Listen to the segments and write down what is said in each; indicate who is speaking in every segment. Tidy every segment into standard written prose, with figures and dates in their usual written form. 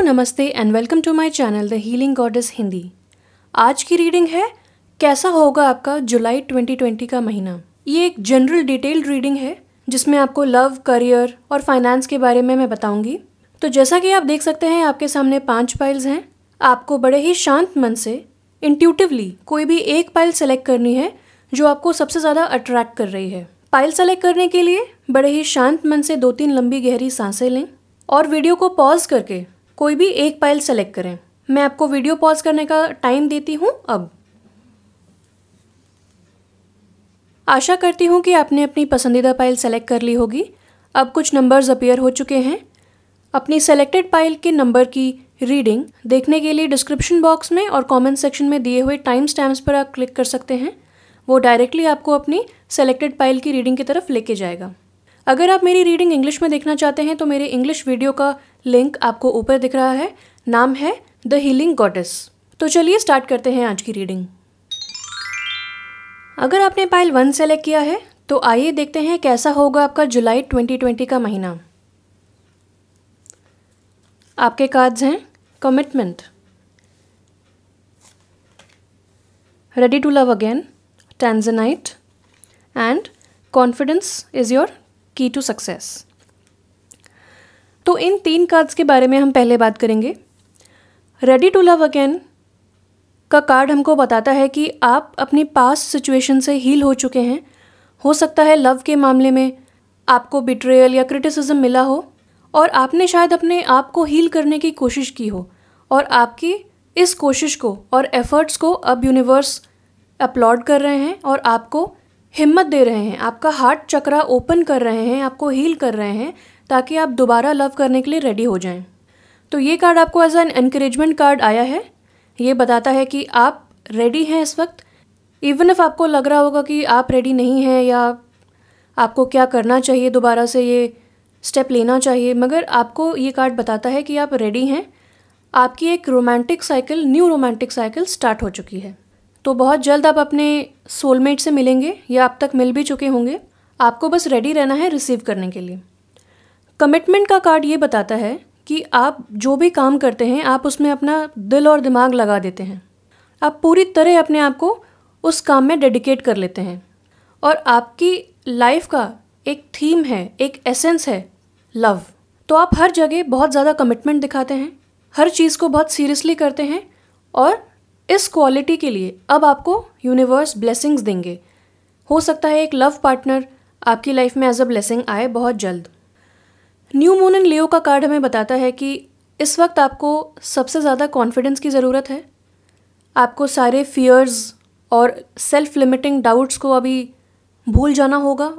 Speaker 1: नमस्ते and welcome to my channel the healing goddess Hindi. आज की रीडिंग है कैसा होगा आपका जुलाई 2020 का महीना। ये एक जनरल डिटेल्ड रीडिंग है जिसमें आपको लव, करियर और फाइनेंस के बारे में मैं बताऊंगी। तो जैसा कि आप देख सकते हैं आपके सामने 5 पाइल्स हैं। आपको बड़े ही शांत मन से इंट्यूटिवली कोई भी एक पाइल सेलेक्ट करनी है जो आपको सबसे ज़्यादा अट्रैक्ट कर रही है। पाइल सेलेक्ट करने के लिए बड़े ही शांत मन से 2-3 लंबी गहरी सांसें लें और वीडियो को पॉज करके कोई भी एक पाइल सेलेक्ट करें। मैं आपको वीडियो पॉज करने का टाइम देती हूँ अब। आशा करती हूँ कि आपने अपनी पसंदीदा पाइल सेलेक्ट कर ली होगी। अब कुछ नंबर्स अपीयर हो चुके हैं। अपनी सेलेक्टेड पाइल के नंबर की रीडिंग देखने के लिए डिस्क्रिप्शन बॉक्स में और कमेंट सेक्शन में दिए हुए टाइम स्टैम्प्स पर आप क्लिक कर सकते हैं। वो डायरेक्टली आपको अपनी सेलेक्टेड पाइल की रीडिंग की तरफ लेके जाएगा। अगर आप मेरी रीडिंग इंग्लिश में देखना चाहते हैं तो मेरे इंग्लिश वीडियो का लिंक आपको ऊपर दिख रहा है। नाम है द हीलिंग गॉडेस। तो चलिए स्टार्ट करते हैं आज की रीडिंग। अगर आपने पाइल 1 सेलेक्ट किया है तो आइए देखते हैं कैसा होगा आपका जुलाई 2020 का महीना। आपके कार्ड्स हैं commitment, ready to love again, tanzanite and confidence is your key to success. तो इन 3 कार्ड्स के बारे में हम पहले बात करेंगे। रेडी टू लव अगेन का कार्ड हमको बताता है कि आप अपनी पास्ट सिचुएशन से हील हो चुके हैं। हो सकता है लव के मामले में आपको बिट्रेयल या क्रिटिसिज्म मिला हो और आपने शायद अपने आप को हील करने की कोशिश की हो और आपकी इस कोशिश को और एफर्ट्स को अब यूनिवर्स अपलॉड कर रहे हैं और आपको हिम्मत दे रहे हैं। आपका हार्ट चक्रा ओपन कर रहे हैं, आपको हील कर रहे हैं ताकि आप दोबारा लव करने के लिए रेडी हो जाएं। तो ये कार्ड आपको एज एन एनकरेजमेंट कार्ड आया है। ये बताता है कि आप रेडी हैं इस वक्त। इवन इफ आपको लग रहा होगा कि आप रेडी नहीं हैं या आपको क्या करना चाहिए, दोबारा से ये स्टेप लेना चाहिए, मगर आपको ये कार्ड बताता है कि आप रेडी हैं। आपकी एक romantic cycle, new romantic cycle start हो चुकी है। तो बहुत जल्द आप अपने सोलमेट से मिलेंगे या आप तक मिल भी चुके होंगे। आपको बस रेडी रहना है रिसीव करने के लिए। कमिटमेंट का कार्ड ये बताता है कि आप जो भी काम करते हैं आप उसमें अपना दिल और दिमाग लगा देते हैं। आप पूरी तरह अपने आप को उस काम में डेडिकेट कर लेते हैं और आपकी लाइफ का एक थीम है, एक एसेंस है लव। तो आप हर जगह बहुत ज़्यादा कमिटमेंट दिखाते हैं, हर चीज़ को बहुत सीरियसली करते हैं और इस क्वालिटी के लिए अब आपको यूनिवर्स ब्लेसिंग्स देंगे। हो सकता है एक लव पार्टनर आपकी लाइफ में एज अ ब्लेसिंग आए बहुत जल्द। न्यू मून इन लियो का कार्ड हमें बताता है कि इस वक्त आपको सबसे ज़्यादा कॉन्फिडेंस की ज़रूरत है। आपको सारे फियर्स और सेल्फ लिमिटिंग डाउट्स को अभी भूल जाना होगा,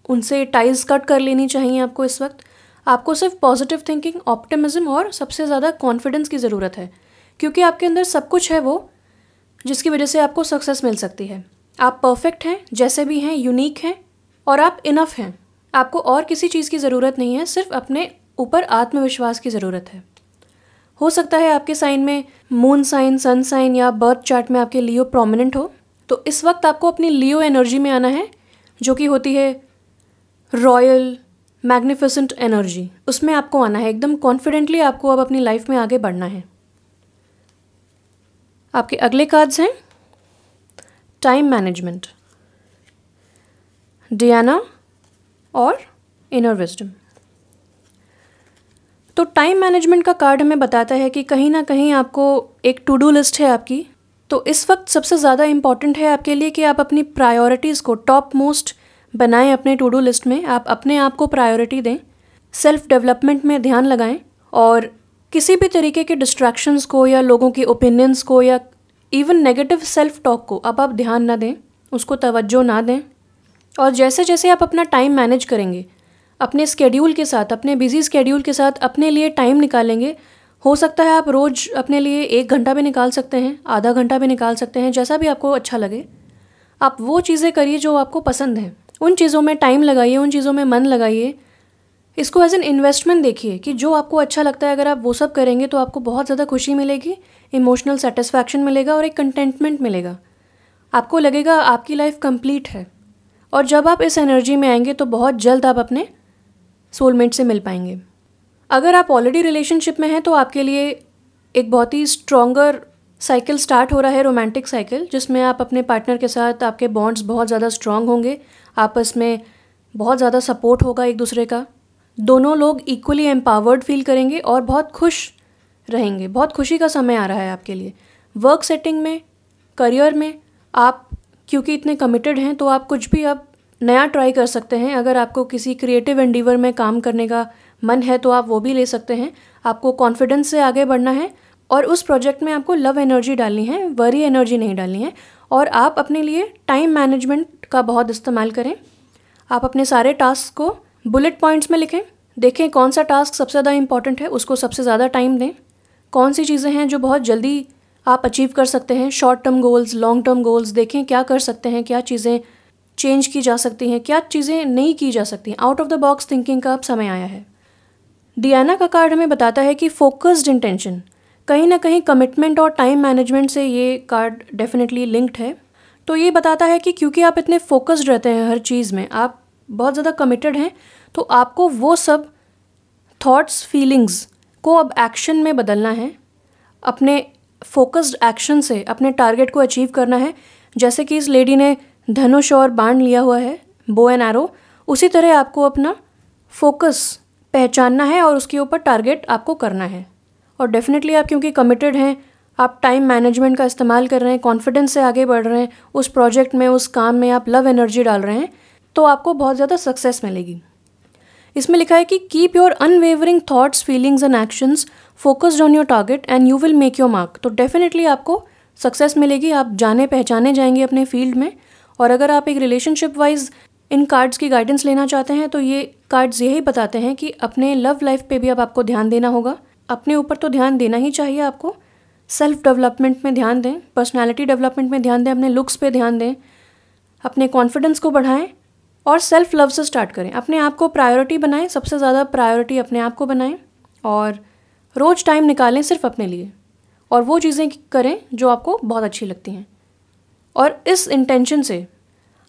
Speaker 1: उनसे टाइज कट कर लेनी चाहिए आपको। इस वक्त आपको सिर्फ पॉजिटिव थिंकिंग, ऑप्टिमिज्म और सबसे ज़्यादा कॉन्फिडेंस की ज़रूरत है, क्योंकि आपके अंदर सब कुछ है वो जिसकी वजह से आपको सक्सेस मिल सकती है। आप परफेक्ट हैं, जैसे भी हैं, यूनिक हैं और आप इनफ हैं। आपको और किसी चीज़ की ज़रूरत नहीं है, सिर्फ अपने ऊपर आत्मविश्वास की ज़रूरत है। हो सकता है आपके साइन में मून साइन, सन साइन या बर्थ चार्ट में आपके लियो प्रोमिनेंट हो। तो इस वक्त आपको अपनी लियो एनर्जी में आना है, जो कि होती है रॉयल मैग्निफिसेंट एनर्जी। उसमें आपको आना है एकदम कॉन्फिडेंटली। आपको अब अपनी लाइफ में आगे बढ़ना है। आपके अगले कार्ड्स हैं टाइम मैनेजमेंट, डियाना और इनर विजडम। तो टाइम मैनेजमेंट का कार्ड हमें बताता है कि कहीं ना कहीं आपको एक टू डू लिस्ट है आपकी। तो इस वक्त सबसे ज़्यादा इम्पॉर्टेंट है आपके लिए कि आप अपनी प्रायोरिटीज़ को टॉप मोस्ट बनाएं अपने टू डू लिस्ट में। आप अपने आप को प्रायोरिटी दें, सेल्फ डेवलपमेंट में ध्यान लगाएं और किसी भी तरीके के डिस्ट्रैक्शंस को या लोगों के ओपिनियंस को या इवन नेगेटिव सेल्फ टॉक को अब आप ध्यान ना दें, उसको तवज्जो ना दें। और जैसे जैसे आप अपना टाइम मैनेज करेंगे, अपने स्केड्यूल के साथ, अपने बिजी स्केड्यूल के साथ अपने लिए टाइम निकालेंगे। हो सकता है आप रोज़ अपने लिए 1 घंटा भी निकाल सकते हैं, आधा घंटा भी निकाल सकते हैं, जैसा भी आपको अच्छा लगे। आप वो चीज़ें करिए जो आपको पसंद हैं, उन चीज़ों में टाइम लगाइए, उन चीज़ों में मन लगाइए। इसको एज एन इन्वेस्टमेंट देखिए कि जो आपको अच्छा लगता है अगर आप वो सब करेंगे तो आपको बहुत ज़्यादा खुशी मिलेगी, इमोशनल सेटिस्फैक्शन मिलेगा और एक कंटेंटमेंट मिलेगा। आपको लगेगा आपकी लाइफ कंप्लीट है। और जब आप इस एनर्जी में आएंगे तो बहुत जल्द आप अपने सोलमेट से मिल पाएंगे। अगर आप ऑलरेडी रिलेशनशिप में हैं तो आपके लिए एक बहुत ही स्ट्रॉन्गर साइकिल स्टार्ट हो रहा है, रोमांटिक साइकिल, जिसमें आप अपने पार्टनर के साथ आपके बॉन्ड्स बहुत ज़्यादा स्ट्रॉन्ग होंगे, आपस में बहुत ज़्यादा सपोर्ट होगा एक दूसरे का, दोनों लोग इक्वली एम्पावर्ड फील करेंगे और बहुत खुश रहेंगे। बहुत खुशी का समय आ रहा है आपके लिए। वर्क सेटिंग में, करियर में आप क्योंकि इतने कमिटेड हैं तो आप कुछ भी अब नया ट्राई कर सकते हैं। अगर आपको किसी क्रिएटिव एंडीवर में काम करने का मन है तो आप वो भी ले सकते हैं। आपको कॉन्फिडेंस से आगे बढ़ना है और उस प्रोजेक्ट में आपको लव एनर्जी डालनी है, वरी एनर्जी नहीं डालनी है। और आप अपने लिए टाइम मैनेजमेंट का बहुत इस्तेमाल करें। आप अपने सारे टास्क को बुलेट पॉइंट्स में लिखें, देखें कौन सा टास्क सबसे ज़्यादा इंपॉर्टेंट है, उसको सबसे ज़्यादा टाइम दें। कौन सी चीज़ें हैं जो बहुत जल्दी आप अचीव कर सकते हैं, short term goals, long term goals, देखें क्या कर सकते हैं, क्या चीज़ें चेंज की जा सकती हैं, क्या चीज़ें नहीं की जा सकती हैं। Out of the box thinking का अब समय आया है। डियाना का कार्ड हमें बताता है कि फोकस्ड इंटेंशन, कहीं ना कहीं कमिटमेंट और टाइम मैनेजमेंट से ये कार्ड डेफिनेटली लिंक्ड है। तो ये बताता है कि क्योंकि आप इतने फोकस्ड रहते हैं हर चीज़ में, आप बहुत ज़्यादा कमिटेड हैं, तो आपको वो सब थॉट्स, फीलिंग्स को अब एक्शन में बदलना है। अपने फोकस्ड एक्शन से अपने टारगेट को अचीव करना है। जैसे कि इस लेडी ने धनुष और बाण लिया हुआ है, बो एंड एरो, उसी तरह आपको अपना फोकस पहचानना है और उसके ऊपर टारगेट आपको करना है। और डेफिनेटली आप क्योंकि कमिटेड हैं, आप टाइम मैनेजमेंट का इस्तेमाल कर रहे हैं, कॉन्फिडेंस से आगे बढ़ रहे हैं, उस प्रोजेक्ट में, उस काम में आप लव एनर्जी डाल रहे हैं, तो आपको बहुत ज़्यादा सक्सेस मिलेगी। इसमें लिखा है कि keep your unwavering thoughts, feelings and actions focused on your target and you will make your mark. तो डेफिनेटली आपको सक्सेस मिलेगी, आप जाने पहचाने जाएंगे अपने फील्ड में। और अगर आप एक रिलेशनशिप वाइज इन कार्ड्स की गाइडेंस लेना चाहते हैं तो ये कार्ड्स यही बताते हैं कि अपने लव लाइफ पे भी अब आपको ध्यान देना होगा। अपने ऊपर तो ध्यान देना ही चाहिए आपको, सेल्फ डेवलपमेंट में ध्यान दें, पर्सनालिटी डेवलपमेंट में ध्यान दें, अपने लुक्स पे ध्यान दें, अपने कॉन्फिडेंस को बढ़ाएं और सेल्फ लव से स्टार्ट करें। अपने आप को प्रायोरिटी बनाएं, सबसे ज़्यादा प्रायोरिटी अपने आप को बनाएं और रोज़ टाइम निकालें सिर्फ अपने लिए और वो चीज़ें करें जो आपको बहुत अच्छी लगती हैं। और इस इंटेंशन से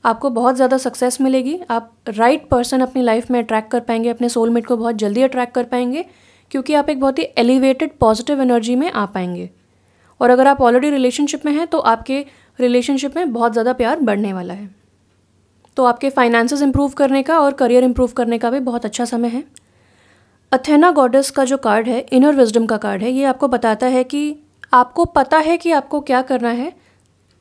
Speaker 1: आपको बहुत ज़्यादा सक्सेस मिलेगी। आप राइट पर्सन अपनी लाइफ में अट्रैक्ट कर पाएंगे, अपने सोलमेट को बहुत जल्दी अट्रैक्ट कर पाएंगे क्योंकि आप एक बहुत ही एलिवेटेड पॉजिटिव एनर्जी में आ पाएंगे। और अगर आप ऑलरेडी रिलेशनशिप में हैं तो आपके रिलेशनशिप में बहुत ज़्यादा प्यार बढ़ने वाला है। तो आपके फाइनेंसेस इंप्रूव करने का और करियर इंप्रूव करने का भी बहुत अच्छा समय है। अथेना गॉडेस का जो कार्ड है, इनर विजडम का कार्ड है, ये आपको बताता है कि आपको पता है कि आपको क्या करना है।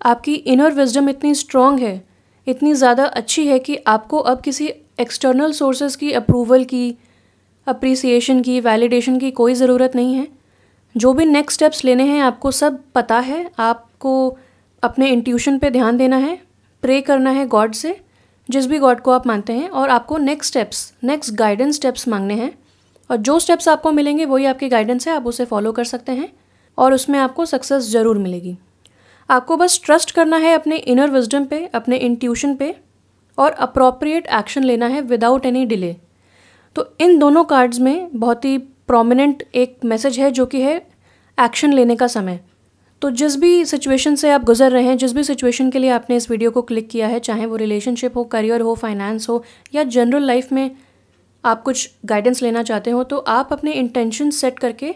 Speaker 1: आपकी इनर विजडम इतनी स्ट्रॉन्ग है, इतनी ज़्यादा अच्छी है कि आपको अब किसी एक्सटर्नल सोर्सेज की अप्रूवल की, अप्रिसिएशन की, वैलिडेशन की कोई ज़रूरत नहीं है। जो भी नेक्स्ट स्टेप्स लेने हैं आपको सब पता है। आपको अपने इंट्यूशन पे ध्यान देना है, प्रे करना है गॉड से, जिस भी गॉड को आप मानते हैं, और आपको next steps, next guidance steps मांगने हैं। और जो स्टेप्स आपको मिलेंगे वही आपकी गाइडेंस है, आप उसे फॉलो कर सकते हैं और उसमें आपको सक्सेस ज़रूर मिलेगी। आपको बस ट्रस्ट करना है अपने इनर विजडम पे, अपने इंट्यूशन पे, और अप्रोप्रिएट एक्शन लेना है विदाउट एनी डिले। तो इन दोनों कार्ड्स में बहुत ही प्रोमिनेंट एक मैसेज है जो कि है एक्शन लेने का समय। तो जिस भी सिचुएशन से आप गुजर रहे हैं, जिस भी सिचुएशन के लिए आपने इस वीडियो को क्लिक किया है, चाहे वो रिलेशनशिप हो, करियर हो, फाइनेंस हो, या जनरल लाइफ में आप कुछ गाइडेंस लेना चाहते हो, तो आप अपने इंटेंशन सेट करके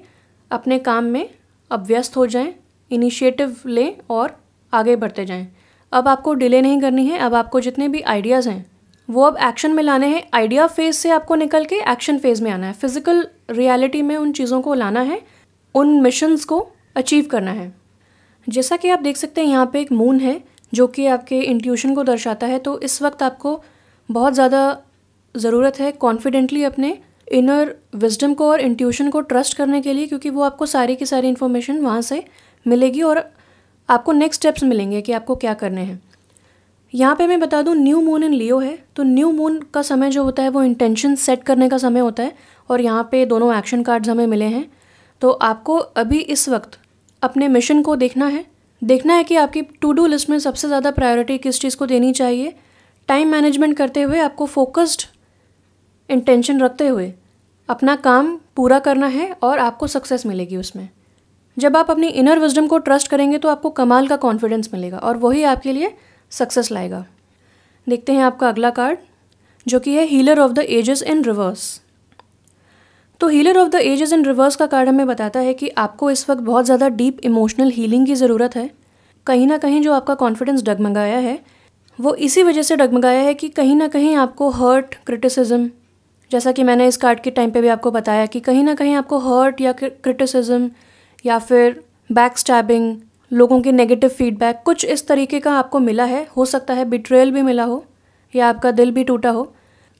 Speaker 1: अपने काम में अब व्यस्त हो जाएं, इनिशिएटिव लें और आगे बढ़ते जाएं। अब आपको डिले नहीं करनी है। अब आपको जितने भी आइडियाज़ हैं वो अब एक्शन में लाने हैं। आइडिया फेज से आपको निकल के एक्शन फेज में आना है, फिजिकल रियलिटी में उन चीज़ों को लाना है, उन मिशंस को अचीव करना है। जैसा कि आप देख सकते हैं यहाँ पे एक मून है जो कि आपके इंट्यूशन को दर्शाता है। तो इस वक्त आपको बहुत ज़्यादा ज़रूरत है कॉन्फिडेंटली अपने इनर विजडम को और इंट्यूशन को ट्रस्ट करने के लिए, क्योंकि वो आपको सारी की सारी इन्फॉर्मेशन वहाँ से मिलेगी और आपको नेक्स्ट स्टेप्स मिलेंगे कि आपको क्या करने हैं। यहाँ पे मैं बता दूँ, न्यू मून इन लियो है। तो न्यू मून का समय जो होता है वो इंटेंशन सेट करने का समय होता है और यहाँ पे दोनों एक्शन कार्ड्स हमें मिले हैं। तो आपको अभी इस वक्त अपने मिशन को देखना है कि आपकी टू डू लिस्ट में सबसे ज़्यादा प्रायोरिटी किस चीज़ को देनी चाहिए। टाइम मैनेजमेंट करते हुए आपको फोकस्ड इंटेंशन रखते हुए अपना काम पूरा करना है और आपको सक्सेस मिलेगी उसमें। जब आप अपनी इनर विजडम को ट्रस्ट करेंगे तो आपको कमाल का कॉन्फिडेंस मिलेगा और वही आपके लिए सक्सेस लाएगा। देखते हैं आपका अगला कार्ड जो कि है healer of the ages in reverse. तो healer of the ages in reverse का कार्ड हमें बताता है कि आपको इस वक्त बहुत ज़्यादा डीप इमोशनल हीलिंग की ज़रूरत है। कहीं ना कहीं जो आपका कॉन्फिडेंस डगमगाया है वो इसी वजह से डगमगाया है कि कहीं ना कहीं आपको हर्ट, क्रिटिसिज्म, जैसा कि मैंने इस कार्ड के टाइम पे भी आपको बताया कि कहीं ना कहीं आपको हर्ट या क्रिटिसिज्म या फिर बैक स्टैबिंग, लोगों के नेगेटिव फीडबैक, कुछ इस तरीके का आपको मिला है। हो सकता है बिट्रेयल भी मिला हो या आपका दिल भी टूटा हो।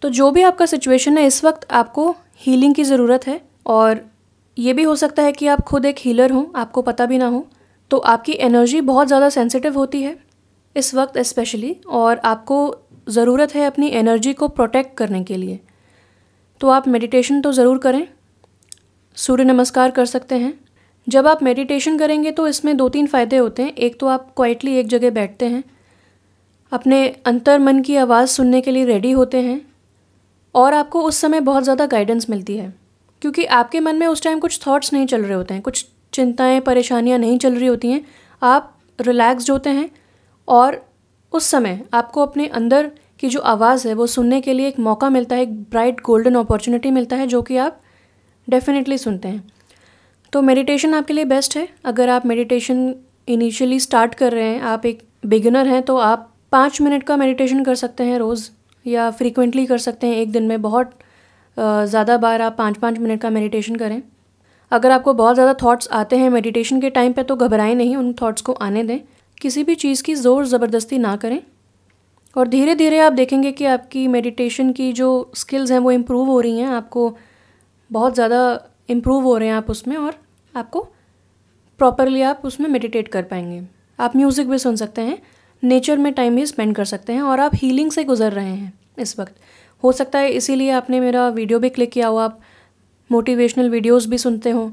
Speaker 1: तो जो भी आपका सिचुएशन है इस वक्त आपको हीलिंग की ज़रूरत है। और ये भी हो सकता है कि आप खुद एक हीलर हों, आपको पता भी ना हो। तो आपकी एनर्जी बहुत ज़्यादा सेंसिटिव होती है इस वक्त स्पेशली, और आपको ज़रूरत है अपनी एनर्जी को प्रोटेक्ट करने के लिए। तो आप मेडिटेशन तो ज़रूर करें, सूर्य नमस्कार कर सकते हैं। जब आप मेडिटेशन करेंगे तो इसमें 2-3 फ़ायदे होते हैं। एक तो आप क्वाइटली एक जगह बैठते हैं, अपने अंतर मन की आवाज़ सुनने के लिए रेडी होते हैं, और आपको उस समय बहुत ज़्यादा गाइडेंस मिलती है क्योंकि आपके मन में उस टाइम कुछ थॉट्स नहीं चल रहे होते हैं, कुछ चिंताएं, परेशानियां नहीं चल रही होती हैं। आप रिलैक्स्ड होते हैं और उस समय आपको अपने अंदर की जो आवाज़ है वो सुनने के लिए एक मौका मिलता है, एक ब्राइट गोल्डन अपॉर्चुनिटी मिलता है जो कि आप डेफिनेटली सुनते हैं। तो मेडिटेशन आपके लिए बेस्ट है। अगर आप मेडिटेशन इनिशियली स्टार्ट कर रहे हैं, आप एक बिगिनर हैं, तो आप 5 मिनट का मेडिटेशन कर सकते हैं रोज़, या फ्रीक्वेंटली कर सकते हैं। एक दिन में बहुत ज़्यादा बार आप 5-5 मिनट का मेडिटेशन करें। अगर आपको बहुत ज़्यादा थॉट्स आते हैं मेडिटेशन के टाइम पे तो घबराएं नहीं, उन थॉट्स को आने दें। किसी भी चीज़ की ज़ोर ज़बरदस्ती ना करें, और धीरे धीरे आप देखेंगे कि आपकी मेडिटेशन की जो स्किल्स हैं वो इम्प्रूव हो रही हैं। आपको बहुत ज़्यादा इम्प्रूव हो रहे हैं आप उसमें, और आपको प्रॉपरली आप उसमें मेडिटेट कर पाएंगे। आप म्यूज़िक भी सुन सकते हैं, नेचर में टाइम भी स्पेंड कर सकते हैं, और आप हीलिंग से गुजर रहे हैं इस वक्त। हो सकता है इसीलिए आपने मेरा वीडियो भी क्लिक किया हो, आप मोटिवेशनल वीडियोस भी सुनते हो,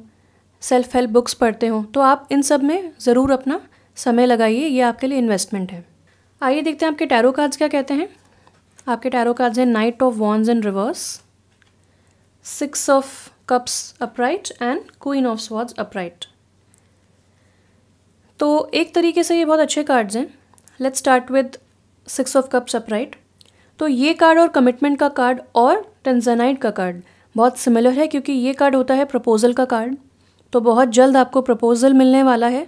Speaker 1: सेल्फ हेल्प बुक्स पढ़ते हो, तो आप इन सब में ज़रूर अपना समय लगाइए। ये आपके लिए इन्वेस्टमेंट है। आइए देखते हैं आपके टैरो कार्ड्स क्या कहते हैं। आपके टैरो कार्ड्स हैं night of wands in reverse, 6 of cups upright and queen of swords upright. तो एक तरीके से ये बहुत अच्छे कार्ड्स हैं। Let's start with 6 of cups upright. तो ये कार्ड और कमिटमेंट का कार्ड और टेंजनाइट का कार्ड बहुत सिमिलर है, क्योंकि ये कार्ड होता है प्रपोजल का कार्ड। तो बहुत जल्द आपको प्रपोजल मिलने वाला है,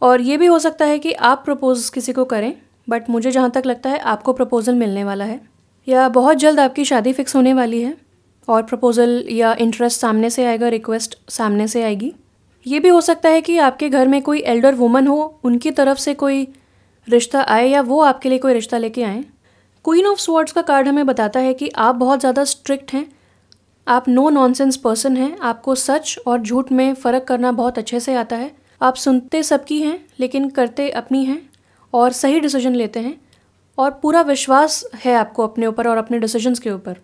Speaker 1: और ये भी हो सकता है कि आप प्रपोज किसी को करें, बट मुझे जहाँ तक लगता है आपको प्रपोजल मिलने वाला है, या बहुत जल्द आपकी शादी फिक्स होने वाली है और प्रपोजल या इंटरेस्ट सामने से आएगा, रिक्वेस्ट सामने से आएगी। ये भी हो सकता है कि आपके घर में कोई एल्डर वुमन हो, उनकी तरफ से कोई रिश्ता आए, या वो आपके लिए कोई रिश्ता लेके आए। क्वीन ऑफ स्वॉर्ड्स का कार्ड हमें बताता है कि आप बहुत ज़्यादा स्ट्रिक्ट हैं, आप नो नॉनसेंस पर्सन हैं, आपको सच और झूठ में फ़र्क करना बहुत अच्छे से आता है। आप सुनते सबकी हैं लेकिन करते अपनी हैं, और सही डिसीजन लेते हैं, और पूरा विश्वास है आपको अपने ऊपर और अपने डिसीजंस के ऊपर।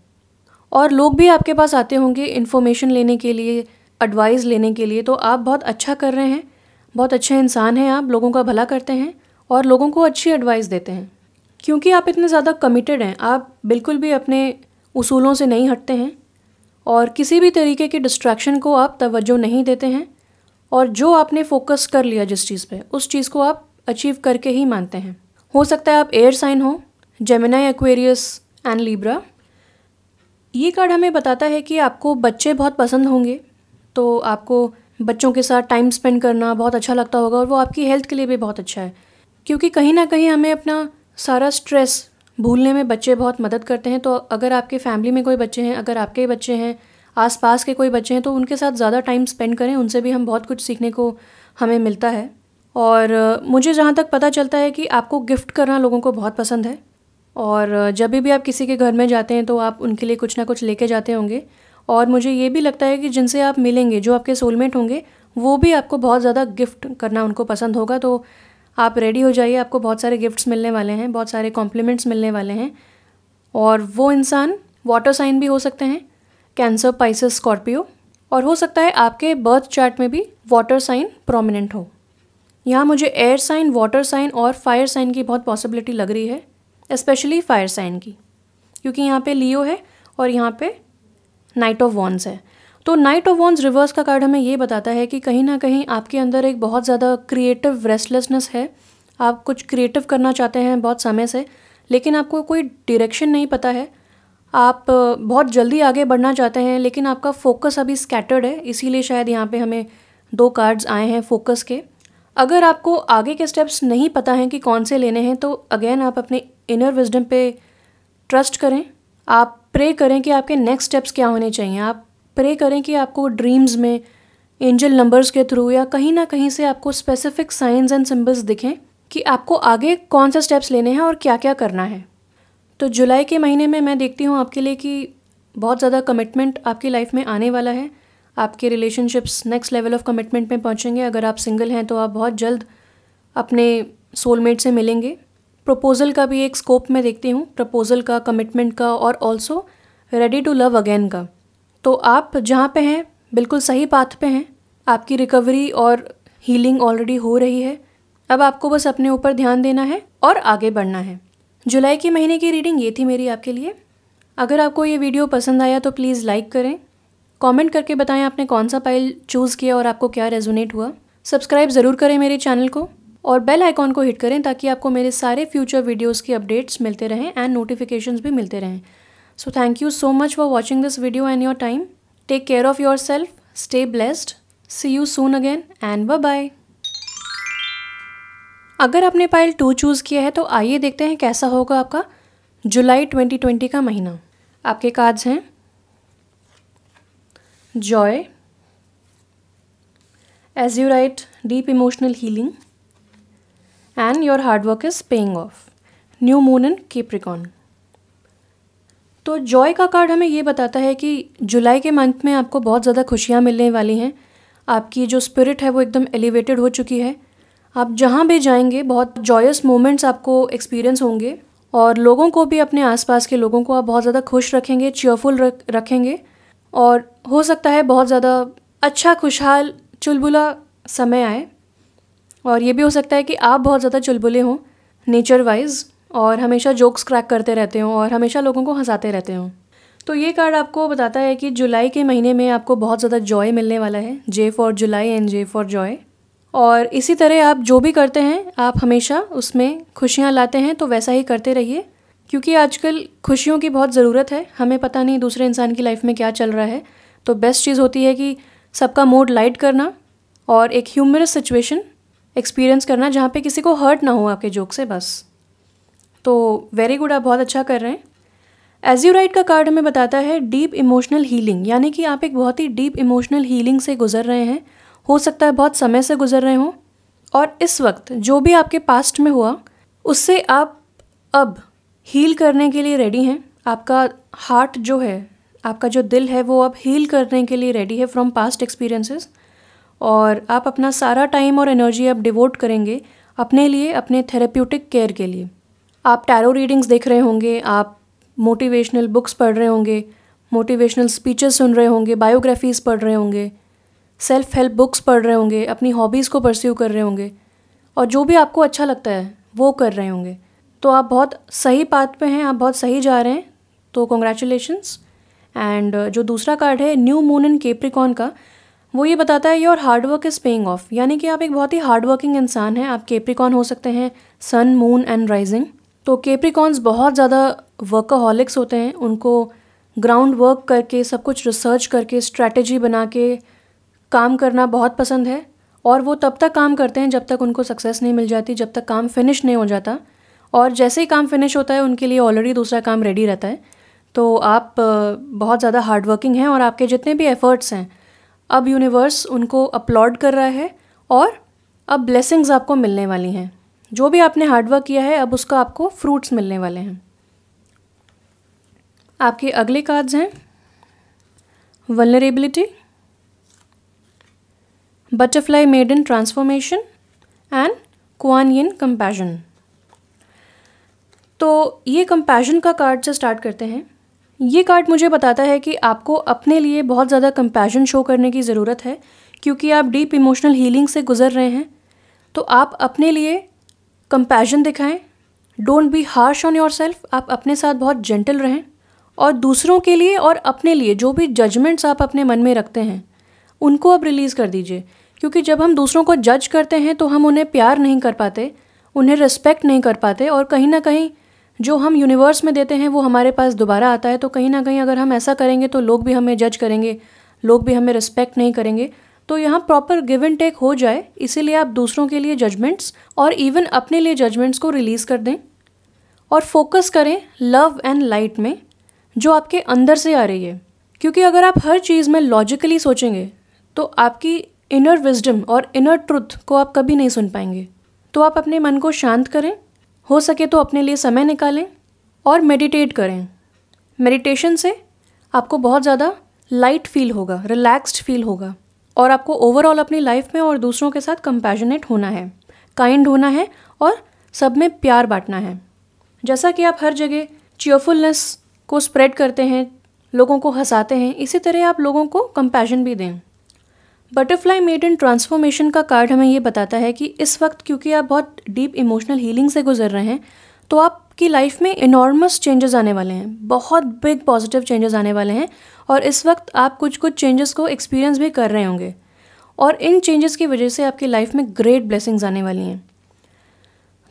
Speaker 1: और लोग भी आपके पास आते होंगे इन्फॉर्मेशन लेने के लिए, एडवाइस लेने के लिए। तो आप बहुत अच्छा कर रहे हैं, बहुत अच्छे इंसान हैं आप, लोगों का भला करते हैं और लोगों को अच्छी एडवाइस देते हैं। क्योंकि आप इतने ज़्यादा कमिटेड हैं, आप बिल्कुल भी अपने उसूलों से नहीं हटते हैं, और किसी भी तरीके की डिस्ट्रैक्शन को आप तवज्जो नहीं देते हैं, और जो आपने फोकस कर लिया जिस चीज़ पे, उस चीज़ को आप अचीव करके ही मानते हैं। हो सकता है आप एयर साइन हो, जेमिनी, एक्वेरियस एंड लिब्रा। ये कार्ड हमें बताता है कि आपको बच्चे बहुत पसंद होंगे, तो आपको बच्चों के साथ टाइम स्पेंड करना बहुत अच्छा लगता होगा, और वो आपकी हेल्थ के लिए भी बहुत अच्छा है, क्योंकि कहीं ना कहीं हमें अपना सारा स्ट्रेस भूलने में बच्चे बहुत मदद करते हैं। तो अगर आपके फैमिली में कोई बच्चे हैं, अगर आपके बच्चे हैं, आसपास के कोई बच्चे हैं, तो उनके साथ ज़्यादा टाइम स्पेंड करें, उनसे भी हम बहुत कुछ सीखने को हमें मिलता है। और मुझे जहाँ तक पता चलता है कि आपको गिफ्ट करना लोगों को बहुत पसंद है, और जब भी आप किसी के घर में जाते हैं तो आप उनके लिए कुछ ना कुछ लेके जाते होंगे। और मुझे ये भी लगता है कि जिनसे आप मिलेंगे, जो आपके सोलमेट होंगे, वो भी आपको बहुत ज़्यादा गिफ्ट करना उनको पसंद होगा। तो आप रेडी हो जाइए, आपको बहुत सारे गिफ्ट्स मिलने वाले हैं, बहुत सारे कॉम्प्लीमेंट्स मिलने वाले हैं। और वो इंसान वाटर साइन भी हो सकते हैं, कैंसर, पाइसेस, स्कॉर्पियो, और हो सकता है आपके बर्थ चार्ट में भी वाटर साइन प्रोमिनेंट हो। यहाँ मुझे एयर साइन, वाटर साइन और फायर साइन की बहुत पॉसिबिलिटी लग रही है, स्पेशली फायर साइन की, क्योंकि यहाँ पे लियो है और यहाँ पे नाइट ऑफ वॉन्ड्स है। तो नाइट ऑफ वॉन्ड्स रिवर्स का कार्ड हमें ये बताता है कि कहीं ना कहीं आपके अंदर एक बहुत ज़्यादा क्रिएटिव रेस्टलेसनेस है। आप कुछ क्रिएटिव करना चाहते हैं बहुत समय से, लेकिन आपको कोई डायरेक्शन नहीं पता है, आप बहुत जल्दी आगे बढ़ना चाहते हैं, लेकिन आपका फोकस अभी स्कैटर्ड है, इसीलिए शायद यहाँ पे हमें 2 कार्ड्स आए हैं फोकस के। अगर आपको आगे के स्टेप्स नहीं पता हैं कि कौन से लेने हैं, तो अगेन आप अपने इनर विजडम पे ट्रस्ट करें। आप प्रे करें कि आपके नेक्स्ट स्टेप्स क्या होने चाहिए। आप प्रे करें कि आपको ड्रीम्स में एंजल नंबर्स के थ्रू या कहीं ना कहीं से आपको स्पेसिफिक साइंस एंड सिंबल्स दिखें कि आपको आगे कौन से स्टेप्स लेने हैं और क्या क्या करना है। तो जुलाई के महीने में मैं देखती हूँ आपके लिए कि बहुत ज़्यादा कमिटमेंट आपकी लाइफ में आने वाला है। आपके relationships next level of commitment में पहुँचेंगे। अगर आप सिंगल हैं तो आप बहुत जल्द अपने सोलमेट से मिलेंगे। प्रपोज़ल का भी एक स्कोप मैं देखती हूँ, प्रपोज़ल का, कमिटमेंट का और also ready to love again का। तो आप जहाँ पे हैं बिल्कुल सही पाथ पे हैं। आपकी रिकवरी और हीलिंग ऑलरेडी हो रही है। अब आपको बस अपने ऊपर ध्यान देना है और आगे बढ़ना है। जुलाई के महीने की रीडिंग ये थी मेरी आपके लिए। अगर आपको ये वीडियो पसंद आया तो प्लीज़ लाइक करें, कमेंट करके बताएं आपने कौन सा पाइल चूज़ किया और आपको क्या रेजोनेट हुआ। सब्सक्राइब ज़रूर करें मेरे चैनल को और बेल आइकॉन को हिट करें ताकि आपको मेरे सारे फ्यूचर वीडियोज़ की अपडेट्स मिलते रहें एंड नोटिफिकेशंस भी मिलते रहें। So thank you so much for watching this video and your time. Take care of yourself, stay blessed, see you soon again and bye bye. अगर आपने pile 2 choose किया है तो आइए देखते हैं कैसा होगा आपका जुलाई 2020 का महीना। आपके कार्ड्स हैं joy, as you right deep emotional healing and your hard work is paying off, new moon in Capricorn. तो जॉय का कार्ड हमें ये बताता है कि जुलाई के मंथ में आपको बहुत ज़्यादा खुशियाँ मिलने वाली हैं। आपकी जो स्पिरिट है वो एकदम एलिवेटेड हो चुकी है। आप जहाँ भी जाएंगे बहुत जॉयस मोमेंट्स आपको एक्सपीरियंस होंगे और लोगों को भी, अपने आसपास के लोगों को आप बहुत ज़्यादा खुश रखेंगे, चीयरफुल रखेंगे और हो सकता है बहुत ज़्यादा अच्छा खुशहाल चुलबुला समय आए। और ये भी हो सकता है कि आप बहुत ज़्यादा चुलबुले हों नेचर वाइज और हमेशा जोक्स क्रैक करते रहते हों और हमेशा लोगों को हंसाते रहते हों। तो ये कार्ड आपको बताता है कि जुलाई के महीने में आपको बहुत ज़्यादा जॉय मिलने वाला है। J for July and J for Joy. और इसी तरह आप जो भी करते हैं आप हमेशा उसमें खुशियाँ लाते हैं, तो वैसा ही करते रहिए क्योंकि आजकल खुशियों की बहुत ज़रूरत है। हमें पता नहीं दूसरे इंसान की लाइफ में क्या चल रहा है, तो बेस्ट चीज़ होती है कि सबका मूड लाइट करना और एक ह्यूमरस सिचुएशन एक्सपीरियंस करना जहाँ पे किसी को हर्ट ना हो आपके जोक से बस। तो वेरी गुड, आप बहुत अच्छा कर रहे हैं। एज यू राइट का कार्ड हमें बताता है डीप इमोशनल हीलिंग, यानी कि आप एक बहुत ही डीप इमोशनल हीलिंग से गुजर रहे हैं। हो सकता है बहुत समय से गुजर रहे हों और इस वक्त जो भी आपके पास्ट में हुआ उससे आप अब हील करने के लिए रेडी हैं। आपका हार्ट जो है, आपका जो दिल है वो अब हील करने के लिए रेडी है फ्रॉम पास्ट एक्सपीरियंसेस और आप अपना सारा टाइम और एनर्जी अब डिवोट करेंगे अपने लिए, अपने थेरेप्यूटिक केयर के लिए। आप टैरो रीडिंग्स देख रहे होंगे, आप मोटिवेशनल बुक्स पढ़ रहे होंगे, मोटिवेशनल स्पीचेस सुन रहे होंगे, बायोग्राफीज़ पढ़ रहे होंगे, सेल्फ हेल्प बुक्स पढ़ रहे होंगे, अपनी हॉबीज़ को परस्यू कर रहे होंगे और जो भी आपको अच्छा लगता है वो कर रहे होंगे। तो आप बहुत सही पाथ पे हैं, आप बहुत सही जा रहे हैं, तो कॉन्ग्रेचुलेशंस। एंड जो दूसरा कार्ड है न्यू मून इन कैप्रिकॉर्न का, वो ये बताता है your hard work is paying off, यानी कि आप एक बहुत ही हार्ड वर्किंग इंसान हैं। आप कैप्रिकॉर्न हो सकते हैं सन, मून एंड राइजिंग। तो कैप्रिकॉर्न्स बहुत ज़्यादा वर्कaholics होते हैं। उनको ग्राउंड वर्क करके, सब कुछ रिसर्च करके, स्ट्रैटेजी बना के काम करना बहुत पसंद है और वो तब तक काम करते हैं जब तक उनको सक्सेस नहीं मिल जाती, जब तक काम फिनिश नहीं हो जाता। और जैसे ही काम फिनिश होता है उनके लिए ऑलरेडी दूसरा काम रेडी रहता है। तो आप बहुत ज़्यादा हार्ड वर्किंग हैं और आपके जितने भी एफ़र्ट्स हैं अब यूनिवर्स उनको अपलॉड कर रहा है और अब ब्लेसिंग्स आपको मिलने वाली हैं। जो भी आपने हार्डवर्क किया है अब उसका आपको फ्रूट्स मिलने वाले हैं। आपके अगले कार्ड्स हैं vulnerability, butterfly maiden transformation and Kuan Yin compassion. तो ये कंपैशन का कार्ड से स्टार्ट करते हैं। ये कार्ड मुझे बताता है कि आपको अपने लिए बहुत ज़्यादा कंपैशन शो करने की ज़रूरत है क्योंकि आप डीप इमोशनल हीलिंग से गुज़र रहे हैं। तो आप अपने लिए कंपैशन दिखाएं, don't be harsh on your self. आप अपने साथ बहुत जेंटल रहें और दूसरों के लिए और अपने लिए जो भी जजमेंट्स आप अपने मन में रखते हैं उनको अब रिलीज़ कर दीजिए। क्योंकि जब हम दूसरों को जज करते हैं तो हम उन्हें प्यार नहीं कर पाते, उन्हें रिस्पेक्ट नहीं कर पाते और कहीं ना कहीं जो हम यूनिवर्स में देते हैं वो हमारे पास दोबारा आता है। तो कहीं ना कहीं अगर हम ऐसा करेंगे तो लोग भी हमें जज करेंगे, लोग भी हमें रिस्पेक्ट नहीं करेंगे। तो यहाँ प्रॉपर गिव एंड टेक हो जाए, इसीलिए आप दूसरों के लिए जजमेंट्स और इवन अपने लिए जजमेंट्स को रिलीज़ कर दें और फोकस करें लव एंड लाइट में जो आपके अंदर से आ रही है। क्योंकि अगर आप हर चीज़ में लॉजिकली सोचेंगे तो आपकी इनर विजडम और इनर ट्रुथ को आप कभी नहीं सुन पाएंगे। तो आप अपने मन को शांत करें, हो सके तो अपने लिए समय निकालें और मेडिटेट करें। मेडिटेशन से आपको बहुत ज़्यादा लाइट फील होगा, रिलैक्स्ड फील होगा और आपको ओवरऑल अपनी लाइफ में और दूसरों के साथ कंपैशनेट होना है, काइंड होना है और सब में प्यार बांटना है। जैसा कि आप हर जगह चीयरफुलनेस को स्प्रेड करते हैं, लोगों को हंसाते हैं, इसी तरह आप लोगों को कंपैशन भी दें। बटरफ्लाई मेड इन ट्रांसफॉर्मेशन का कार्ड हमें ये बताता है कि इस वक्त क्योंकि आप बहुत डीप इमोशनल हीलिंग से गुजर रहे हैं तो आपकी लाइफ में इनॉर्मस चेंजेस आने वाले हैं, बहुत बिग पॉजिटिव चेंजेस आने वाले हैं और इस वक्त आप कुछ चेंजेस को एक्सपीरियंस भी कर रहे होंगे और इन चेंजेस की वजह से आपकी लाइफ में ग्रेट ब्लेसिंग्स आने वाली हैं।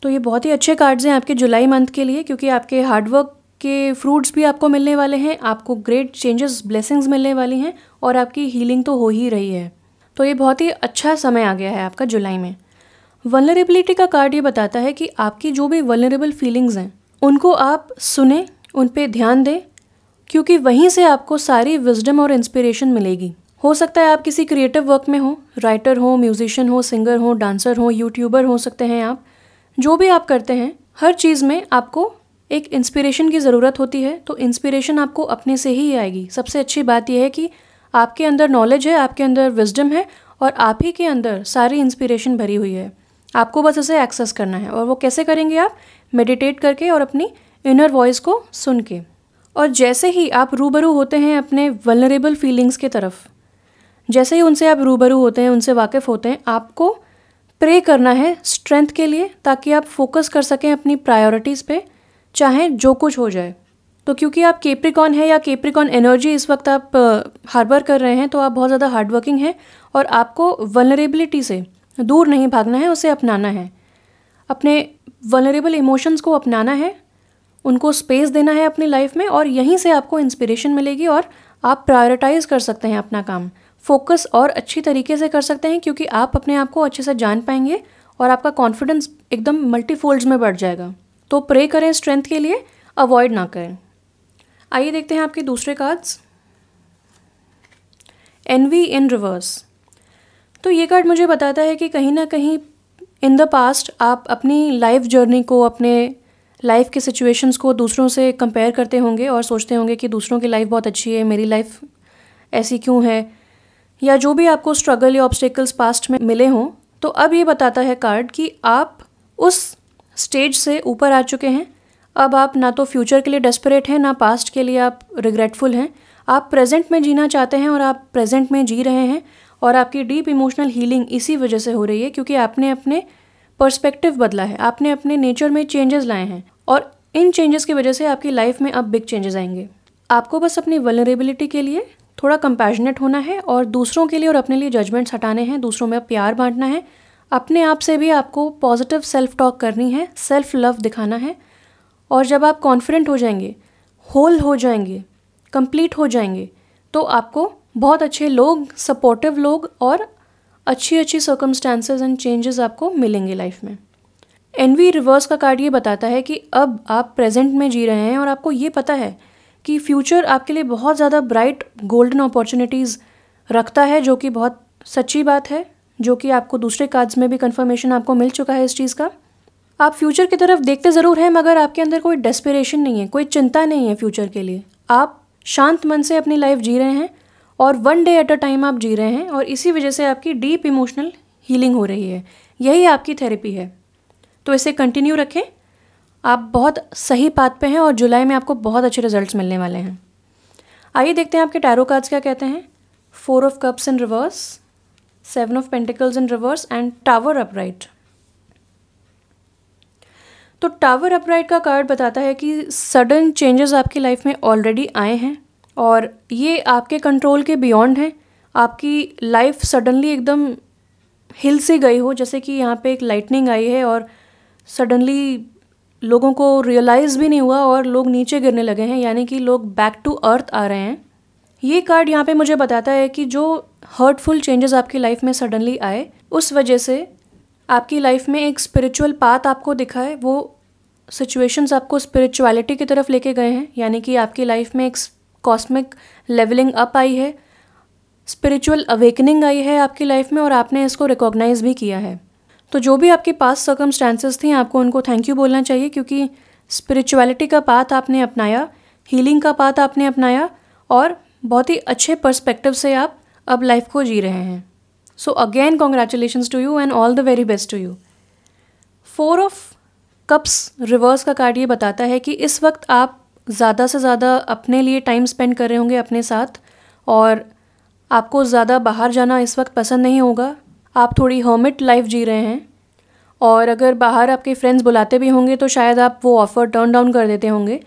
Speaker 1: तो ये बहुत ही अच्छे कार्ड्स हैं आपके जुलाई मंथ के लिए, क्योंकि आपके हार्डवर्क के फ्रूट्स भी आपको मिलने वाले हैं, आपको ग्रेट चेंजेस, ब्लेसिंग्स मिलने वाली हैं और आपकी हीलिंग तो हो ही रही है। तो ये बहुत ही अच्छा समय आ गया है आपका जुलाई में। वल्नरेबिलिटी का कार्ड ये बताता है कि आपकी जो भी वल्नरेबल फीलिंग्स हैं उनको आप सुने, उन पे ध्यान दें, क्योंकि वहीं से आपको सारी विजडम और इंस्पिरेशन मिलेगी। हो सकता है आप किसी क्रिएटिव वर्क में हो, राइटर हो, म्यूजिशियन हो, सिंगर हो, डांसर हो, यूट्यूबर हो सकते हैं आप। जो भी आप करते हैं हर चीज़ में आपको एक इंस्पिरेशन की ज़रूरत होती है, तो इंस्पिरेशन आपको अपने से ही आएगी। सबसे अच्छी बात यह है कि आपके अंदर नॉलेज है, आपके अंदर विजडम है और आप ही के अंदर सारी इंस्पिरेशन भरी हुई है। आपको बस उसे एक्सेस करना है और वो कैसे करेंगे आप? मेडिटेट करके और अपनी इनर वॉइस को सुन के। और जैसे ही आप रूबरू होते हैं अपने वल्नरेबल फीलिंग्स के तरफ, जैसे ही उनसे आप रूबरू होते हैं, उनसे वाकिफ़ होते हैं, आपको प्रे करना है स्ट्रेंथ के लिए, ताकि आप फोकस कर सकें अपनी प्रायोरिटीज़ पे, चाहे जो कुछ हो जाए। तो क्योंकि आप कैप्रिकॉन है या कैप्रिकॉन एनर्जी इस वक्त आप हार्बर कर रहे हैं, तो आप बहुत ज़्यादा हार्डवर्किंग हैं और आपको वल्नरेबिलिटी से दूर नहीं भागना है, उसे अपनाना है। अपने वल्नरेबल इमोशंस को अपनाना है, उनको स्पेस देना है अपनी लाइफ में और यहीं से आपको इंस्पिरेशन मिलेगी और आप प्रायोरिटाइज़ कर सकते हैं अपना काम, फोकस और अच्छी तरीके से कर सकते हैं, क्योंकि आप अपने आप को अच्छे से जान पाएंगे और आपका कॉन्फिडेंस एकदम मल्टीफोल्ड्स में बढ़ जाएगा। तो प्रे करें स्ट्रेंथ के लिए, अवॉइड ना करें। आइए देखते हैं आपके दूसरे कार्ड्स। एनवी इन रिवर्स। तो ये कार्ड मुझे बताता है कि कहीं ना कहीं इन द पास्ट आप अपनी लाइफ जर्नी को, अपने लाइफ के सिचुएशंस को दूसरों से कंपेयर करते होंगे और सोचते होंगे कि दूसरों की लाइफ बहुत अच्छी है, मेरी लाइफ ऐसी क्यों है, या जो भी आपको स्ट्रगल या ऑब्स्टेकल्स पास्ट में मिले हों। तो अब ये बताता है कार्ड कि आप उस स्टेज से ऊपर आ चुके हैं। अब आप ना तो फ्यूचर के लिए डेस्परेट हैं, ना पास्ट के लिए आप रिग्रेटफुल हैं। आप प्रेजेंट में जीना चाहते हैं और आप प्रेजेंट में जी रहे हैं और आपकी डीप इमोशनल हीलिंग इसी वजह से हो रही है, क्योंकि आपने अपने पर्सपेक्टिव बदला है, आपने अपने नेचर में चेंजेस लाए हैं और इन चेंजेस की वजह से आपकी लाइफ में अब बिग चेंजेस आएंगे। आपको बस अपनी वल्नरेबिलिटी के लिए थोड़ा कंपैशनेट होना है और दूसरों के लिए और अपने लिए जजमेंट्स हटाने हैं, दूसरों में प्यार बांटना है। अपने आप से भी आपको पॉजिटिव सेल्फ टॉक करनी है, सेल्फ लव दिखाना है। और जब आप कॉन्फिडेंट हो जाएंगे, होल हो जाएंगे, कंप्लीट हो जाएंगे, तो आपको बहुत अच्छे लोग, सपोर्टिव लोग और अच्छी अच्छी सर्कमस्टांसेस एंड चेंजेस आपको मिलेंगे लाइफ में। एनवी रिवर्स का कार्ड ये बताता है कि अब आप प्रेजेंट में जी रहे हैं और आपको ये पता है कि फ्यूचर आपके लिए बहुत ज़्यादा ब्राइट गोल्डन अपॉर्चुनिटीज़ रखता है, जो कि बहुत सच्ची बात है, जो कि आपको दूसरे कार्ड्स में भी कंफर्मेशन आपको मिल चुका है इस चीज़ का। आप फ्यूचर की तरफ देखते ज़रूर हैं, मगर आपके अंदर कोई डेस्पिरेशन नहीं है, कोई चिंता नहीं है फ्यूचर के लिए। आप शांत मन से अपनी लाइफ जी रहे हैं और one day at a time आप जी रहे हैं और इसी वजह से आपकी डीप इमोशनल हीलिंग हो रही है। यही आपकी थेरेपी है, तो इसे कंटिन्यू रखें। आप बहुत सही पाथ पे हैं और जुलाई में आपको बहुत अच्छे रिजल्ट्स मिलने वाले हैं। आइए देखते हैं आपके टैरो कार्ड्स क्या कहते हैं। 4 of cups in reverse, 7 of pentacles in reverse and tower upright. तो टावर अपराइट का कार्ड बताता है कि सडन चेंजेस आपकी लाइफ में ऑलरेडी आए हैं और ये आपके कंट्रोल के बियॉन्ड हैं। आपकी लाइफ सडनली एकदम हिल से गई हो, जैसे कि यहाँ पे एक लाइटनिंग आई है और सडनली लोगों को रियलाइज़ भी नहीं हुआ और लोग नीचे गिरने लगे हैं, यानी कि लोग बैक टू अर्थ आ रहे हैं। ये कार्ड यहाँ पे मुझे बताता है कि जो हर्टफुल चेंजेस आपकी लाइफ में सडनली आए, उस वजह से आपकी लाइफ में एक स्पिरिचुअल पाथ आपको दिखा है, वो सिचुएशंस आपको स्पिरिचुअलिटी की तरफ लेके गए हैं, यानी कि आपकी लाइफ में एक कॉस्मिक लेवलिंग अप आई है, स्पिरिचुअल अवेकनिंग आई है आपकी लाइफ में, और आपने इसको रिकॉग्नाइज भी किया है। तो जो भी आपकी पास्ट सर्कमस्टांसेस थी, आपको उनको थैंक यू बोलना चाहिए, क्योंकि स्पिरिचुअलिटी का पाथ आपने अपनाया, हीलिंग का पाथ आपने अपनाया, और बहुत ही अच्छे पर्सपेक्टिव से आप अब लाइफ को जी रहे हैं। So again congratulations to you and all the very best to you. 4 of cups reverse का कार्ड ये बताता है कि इस वक्त आप ज़्यादा से ज़्यादा अपने लिए टाइम स्पेंड कर रहे होंगे अपने साथ, और आपको ज़्यादा बाहर जाना इस वक्त पसंद नहीं होगा। आप थोड़ी हर्मिट लाइफ जी रहे हैं, और अगर बाहर आपके फ्रेंड्स बुलाते भी होंगे तो शायद आप वो ऑफ़र टर्न डाउन कर देते होंगे।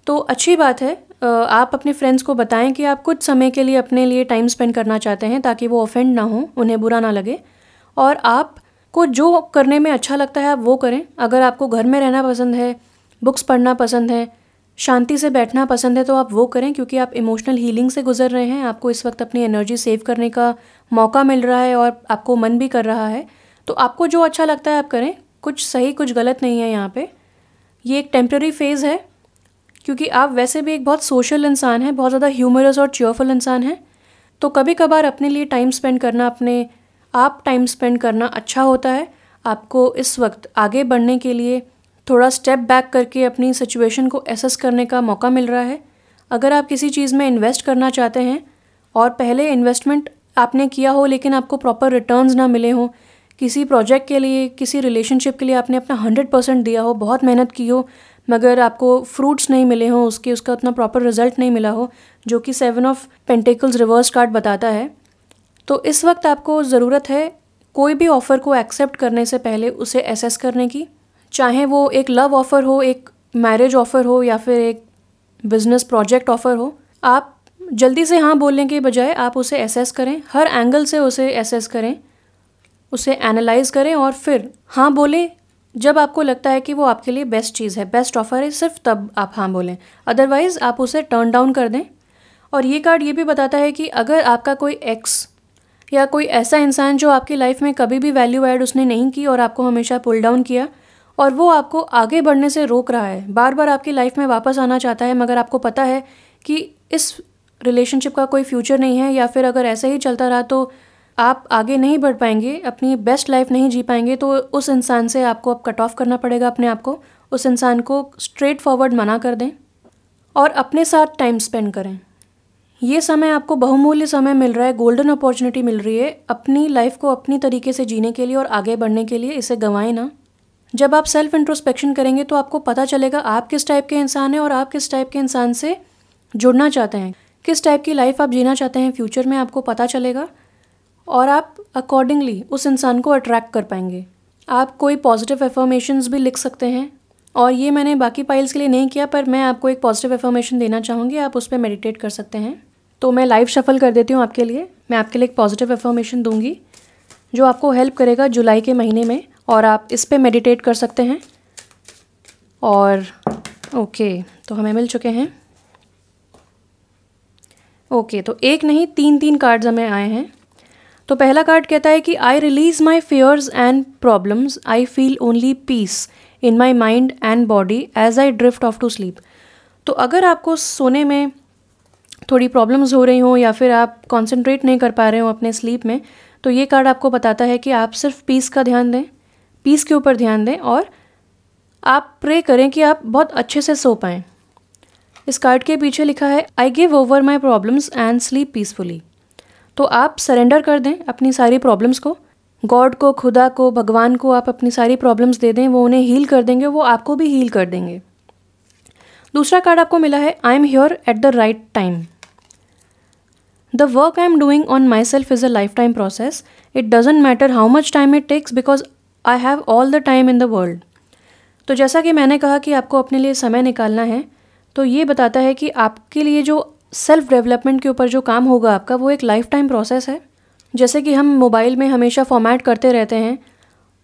Speaker 1: तो अच्छी बात है, आप अपने फ्रेंड्स को बताएं कि आप कुछ समय के लिए अपने लिए टाइम स्पेंड करना चाहते हैं, ताकि वो ऑफेंड ना हो, उन्हें बुरा ना लगे, और आपको जो करने में अच्छा लगता है आप वो करें। अगर आपको घर में रहना पसंद है, बुक्स पढ़ना पसंद है, शांति से बैठना पसंद है, तो आप वो करें, क्योंकि आप इमोशनल हीलिंग से गुजर रहे हैं। आपको इस वक्त अपनी एनर्जी सेव करने का मौका मिल रहा है और आपको मन भी कर रहा है। तो आपको जो अच्छा लगता है आप करें, कुछ सही कुछ गलत नहीं है यहाँ पे। ये एक टेम्प्रेरी फेज़ है, क्योंकि आप वैसे भी एक बहुत सोशल इंसान हैं, बहुत ज़्यादा ह्यूमरस और चीयरफुल इंसान हैं। तो कभी कभार अपने लिए टाइम स्पेंड करना, अपने आप टाइम स्पेंड करना अच्छा होता है। आपको इस वक्त आगे बढ़ने के लिए थोड़ा स्टेप बैक करके अपनी सिचुएशन को एसेस करने का मौका मिल रहा है। अगर आप किसी चीज़ में इन्वेस्ट करना चाहते हैं और पहले इन्वेस्टमेंट आपने किया हो लेकिन आपको प्रॉपर रिटर्न्स ना मिले हों, किसी प्रोजेक्ट के लिए, किसी रिलेशनशिप के लिए आपने अपना 100% दिया हो, बहुत मेहनत की हो, मगर आपको फ्रूट्स नहीं मिले हों, उसका उतना प्रॉपर रिजल्ट नहीं मिला हो, जो कि 7 ऑफ पेंटिकल्स रिवर्स कार्ड बताता है, तो इस वक्त आपको ज़रूरत है कोई भी ऑफ़र को एक्सेप्ट करने से पहले उसे एसेस करने की। चाहे वो एक लव ऑफ़र हो, एक मैरिज ऑफ़र हो, या फिर एक बिज़नेस प्रोजेक्ट ऑफ़र हो, आप जल्दी से हाँ बोलने के बजाय आप उसे एसेस करें, हर एंगल से उसे एसेस करें, उसे एनालाइज करें, और फिर हाँ बोलें जब आपको लगता है कि वो आपके लिए बेस्ट चीज़ है, बेस्ट ऑफ़र है, सिर्फ तब आप हाँ बोलें, अदरवाइज़ आप उसे टर्न डाउन कर दें। और ये कार्ड ये भी बताता है कि अगर आपका कोई एक्स या कोई ऐसा इंसान जो आपकी लाइफ में कभी भी वैल्यू ऐड उसने नहीं की और आपको हमेशा पुल डाउन किया, और वो आपको आगे बढ़ने से रोक रहा है, बार बार आपकी लाइफ में वापस आना चाहता है, मगर आपको पता है कि इस रिलेशनशिप का कोई फ्यूचर नहीं है, या फिर अगर ऐसे ही चलता रहा तो आप आगे नहीं बढ़ पाएंगे, अपनी बेस्ट लाइफ नहीं जी पाएंगे, तो उस इंसान से आपको अब कट ऑफ करना पड़ेगा अपने आप को। उस इंसान को स्ट्रेट फॉरवर्ड मना कर दें और अपने साथ टाइम स्पेंड करें। ये समय आपको बहुमूल्य समय मिल रहा है, गोल्डन अपॉर्चुनिटी मिल रही है अपनी लाइफ को अपनी तरीके से जीने के लिए और आगे बढ़ने के लिए। इसे गंवाएं ना। जब आप सेल्फ इंट्रोस्पेक्शन करेंगे तो आपको पता चलेगा आप किस टाइप के इंसान हैं और आप किस टाइप के इंसान से जुड़ना चाहते हैं, किस टाइप की लाइफ आप जीना चाहते हैं फ्यूचर में, आपको पता चलेगा, और आप अकॉर्डिंगली उस इंसान को अट्रैक्ट कर पाएंगे। आप कोई पॉजिटिव एफर्मेशंस भी लिख सकते हैं, और ये मैंने बाकी पाइल्स के लिए नहीं किया, पर मैं आपको एक पॉजिटिव एफर्मेशन देना चाहूँगी, आप उस पर मेडिटेट कर सकते हैं। तो मैं लाइव शफल कर देती हूँ आपके लिए। मैं आपके लिए एक पॉजिटिव एफर्मेशन दूंगी जो आपको हेल्प करेगा जुलाई के महीने में, और आप इस पर मेडिटेट कर सकते हैं। और ओके, तो हमें मिल चुके हैं। ओके, तो एक नहीं 3 कार्ड्स हमें आए हैं। तो पहला कार्ड कहता है कि I release my fears and problems, I feel only peace in my mind and body as I drift off to sleep. तो अगर आपको सोने में थोड़ी प्रॉब्लम्स हो रही हों, या फिर आप कॉन्सेंट्रेट नहीं कर पा रहे हो अपने स्लीप में, तो ये कार्ड आपको बताता है कि आप सिर्फ पीस का ध्यान दें, पीस के ऊपर ध्यान दें, और आप प्रे करें कि आप बहुत अच्छे से सो पाएँ। इस कार्ड के पीछे लिखा है I give over my problems and sleep peacefully. तो आप सरेंडर कर दें अपनी सारी प्रॉब्लम्स को, गॉड को, खुदा को, भगवान को आप अपनी सारी प्रॉब्लम्स दे दें, वो उन्हें हील कर देंगे, वो आपको भी हील कर देंगे। दूसरा कार्ड आपको मिला है I am here at the right time. The work I am doing on myself is a lifetime process, it doesn't matter how much time it takes because I have all the time in the world. तो जैसा कि मैंने कहा कि आपको अपने लिए समय निकालना है, तो ये बताता है कि आपके लिए जो सेल्फ डेवलपमेंट के ऊपर जो काम होगा आपका, वो एक लाइफ टाइम प्रोसेस है। जैसे कि हम मोबाइल में हमेशा फॉर्मेट करते रहते हैं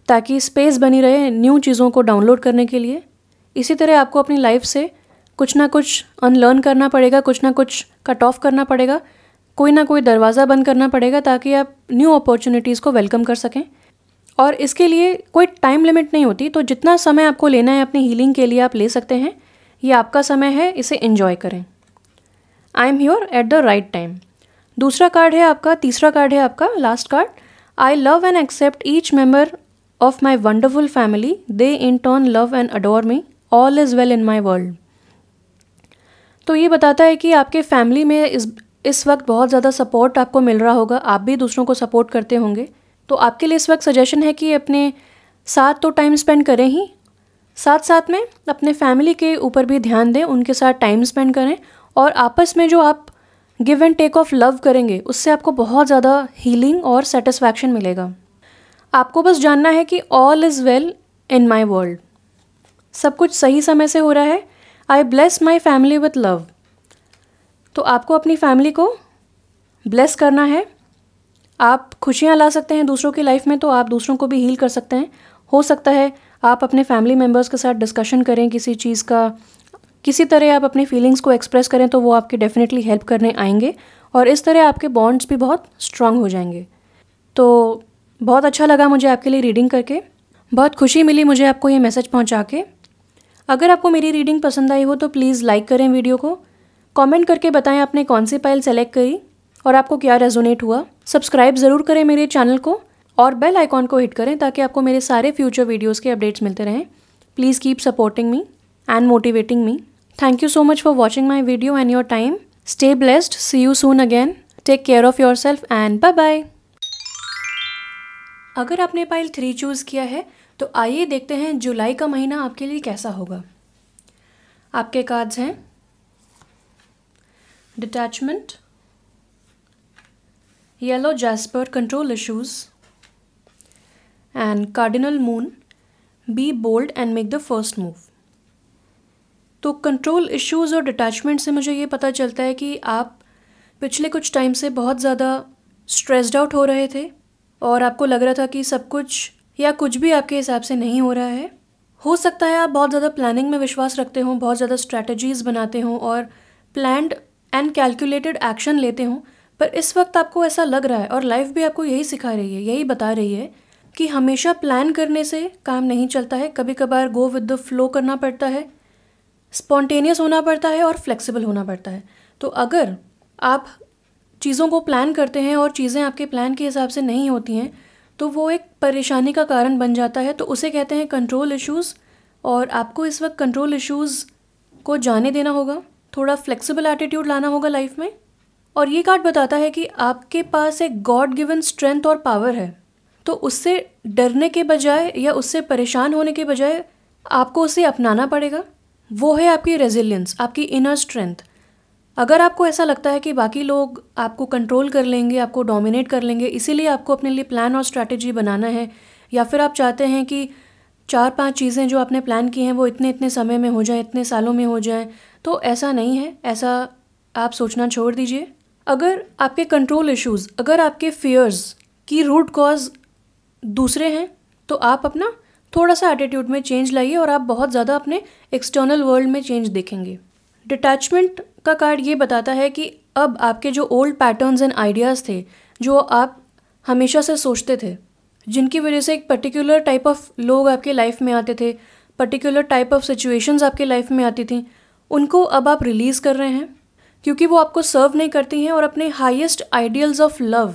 Speaker 1: ताकि स्पेस बनी रहे न्यू चीज़ों को डाउनलोड करने के लिए, इसी तरह आपको अपनी लाइफ से कुछ ना कुछ अनलर्न करना पड़ेगा, कुछ ना कुछ कट ऑफ करना पड़ेगा, कोई ना कोई दरवाज़ा बंद करना पड़ेगा ताकि आप न्यू अपॉर्चुनिटीज़ को वेलकम कर सकें। और इसके लिए कोई टाइम लिमिट नहीं होती, तो जितना समय आपको लेना है अपनी हीलिंग के लिए आप ले सकते हैं। ये आपका समय है, इसे एंजॉय करें। I am here at the right time. दूसरा कार्ड है आपका, तीसरा कार्ड है आपका, last card. I love and accept each member of my wonderful family, they in turn love and adore me, all is well in my world. तो ये बताता है कि आपके फैमिली में इस वक्त बहुत ज़्यादा सपोर्ट आपको मिल रहा होगा, आप भी दूसरों को सपोर्ट करते होंगे। तो आपके लिए इस वक्त सजेशन है कि अपने साथ तो टाइम स्पेंड करें ही, साथ साथ में अपने फैमिली के ऊपर भी ध्यान दें, उनके साथ टाइम स्पेंड करें। और आपस में जो आप give and take of love करेंगे उससे आपको बहुत ज़्यादा हीलिंग और सेटिस्फैक्शन मिलेगा। आपको बस जानना है कि all is well in my world, सब कुछ सही समय से हो रहा है। आई bless my family with love. तो आपको अपनी फैमिली को ब्लेस करना है। आप खुशियाँ ला सकते हैं दूसरों की लाइफ में, तो आप दूसरों को भी हील कर सकते हैं। हो सकता है आप अपने फैमिली मेम्बर्स के साथ डिस्कशन करें किसी चीज़ का, किसी तरह आप अपनी फीलिंग्स को एक्सप्रेस करें, तो वो आपकी डेफिनेटली हेल्प करने आएंगे और इस तरह आपके बॉन्ड्स भी बहुत स्ट्रांग हो जाएंगे। तो बहुत अच्छा लगा मुझे आपके लिए रीडिंग करके, बहुत खुशी मिली मुझे आपको ये मैसेज पहुंचा के। अगर आपको मेरी रीडिंग पसंद आई हो तो प्लीज़ लाइक करें वीडियो को, कमेंट करके बताएं आपने कौन सी पाइल सेलेक्ट करी और आपको क्या रेजोनेट हुआ। सब्सक्राइब ज़रूर करें मेरे चैनल को और बेल आइकॉन को हिट करें ताकि आपको मेरे सारे फ्यूचर वीडियोज़ के अपडेट्स मिलते रहें। Please keep supporting me and motivating me. Thank you so much for watching my video and your time. Stay blessed. See you soon again. Take care of yourself and bye bye. अगर आपने pile 3 choose किया है तो आइए देखते हैं जुलाई का महीना आपके लिए कैसा होगा। आपके कार्ड्स हैं detachment, yellow jasper control issues and cardinal moon, be bold and make the first move. तो कंट्रोल इश्यूज़ और डिटैचमेंट से मुझे ये पता चलता है कि आप पिछले कुछ टाइम से बहुत ज़्यादा स्ट्रेस्ड आउट हो रहे थे और आपको लग रहा था कि सब कुछ या कुछ भी आपके हिसाब से नहीं हो रहा है। हो सकता है आप बहुत ज़्यादा प्लानिंग में विश्वास रखते हों, बहुत ज़्यादा स्ट्रैटेजीज़ बनाते हों और प्लान्ड एंड कैलकुलेटेड एक्शन लेते हों, पर इस वक्त आपको ऐसा लग रहा है और लाइफ भी आपको यही सिखा रही है, यही बता रही है कि हमेशा प्लान करने से काम नहीं चलता है। कभी कभार गो विद द फ्लो करना पड़ता है, स्पॉन्टेनियस होना पड़ता है और फ्लेक्सिबल होना पड़ता है। तो अगर आप चीज़ों को प्लान करते हैं और चीज़ें आपके प्लान के हिसाब से नहीं होती हैं तो वो एक परेशानी का कारण बन जाता है, तो उसे कहते हैं कंट्रोल इश्यूज़। और आपको इस वक्त कंट्रोल इश्यूज़ को जाने देना होगा, थोड़ा फ्लेक्सिबल एटीट्यूड लाना होगा लाइफ में। और ये कार्ड बताता है कि आपके पास एक गॉड गिवन स्ट्रेंथ और पावर है, तो उससे डरने के बजाय या उससे परेशान होने के बजाय आपको उसे अपनाना पड़ेगा। वो है आपकी रेजिलियंस, आपकी इनर स्ट्रेंथ। अगर आपको ऐसा लगता है कि बाकी लोग आपको कंट्रोल कर लेंगे, आपको डोमिनेट कर लेंगे, इसीलिए आपको अपने लिए प्लान और स्ट्रैटेजी बनाना है, या फिर आप चाहते हैं कि 4-5 चीज़ें जो आपने प्लान की हैं वो इतने समय में हो जाएं, इतने सालों में हो जाएं, तो ऐसा नहीं है, ऐसा आप सोचना छोड़ दीजिए। अगर आपके कंट्रोल इश्यूज़, अगर आपके फियर्स की रूट कॉज दूसरे हैं, तो आप अपना थोड़ा सा एटीट्यूड में चेंज लाइए और आप बहुत ज़्यादा अपने एक्सटर्नल वर्ल्ड में चेंज देखेंगे। डिटैचमेंट का कार्ड ये बताता है कि अब आपके जो ओल्ड पैटर्न्स एंड आइडियाज़ थे, जो आप हमेशा से सोचते थे, जिनकी वजह से एक पर्टिकुलर टाइप ऑफ लोग आपके लाइफ में आते थे, पर्टिकुलर टाइप ऑफ सिचुएशंस आपके लाइफ में आती थी, उनको अब आप रिलीज़ कर रहे हैं क्योंकि वो आपको सर्व नहीं करती हैं और अपने हाईएस्ट आइडियल्स ऑफ लव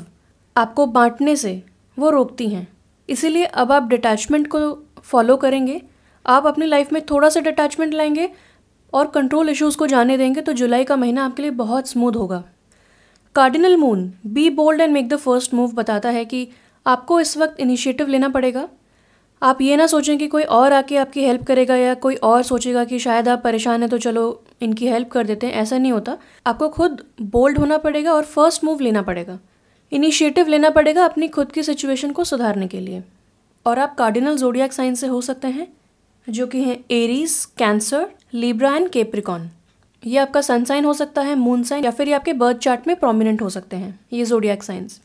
Speaker 1: आपको बांटने से वो रोकती हैं। इसीलिए अब आप डिटैचमेंट को फॉलो करेंगे, आप अपनी लाइफ में थोड़ा सा डिटैचमेंट लाएंगे और कंट्रोल इश्यूज़ को जाने देंगे, तो जुलाई का महीना आपके लिए बहुत स्मूथ होगा। Cardinal moon, be bold and make the first move बताता है कि आपको इस वक्त इनिशिएटिव लेना पड़ेगा। आप ये ना सोचें कि कोई और आके आपकी हेल्प करेगा या कोई और सोचेगा कि शायद आप परेशान हैं तो चलो इनकी हेल्प कर देते हैं, ऐसा नहीं होता। आपको खुद बोल्ड होना पड़ेगा और फर्स्ट मूव लेना पड़ेगा, इनिशिएटिव लेना पड़ेगा अपनी खुद की सिचुएशन को सुधारने के लिए। और आप कार्डिनल ज़ोडिएक साइन से हो सकते हैं, जो कि हैं Aries, cancer, Libra and Capricorn. ये आपका सन साइन हो सकता है, मून साइन, या फिर ये आपके बर्थ चार्ट में प्रोमिनेंट हो सकते हैं ये ज़ोडिएक साइंस।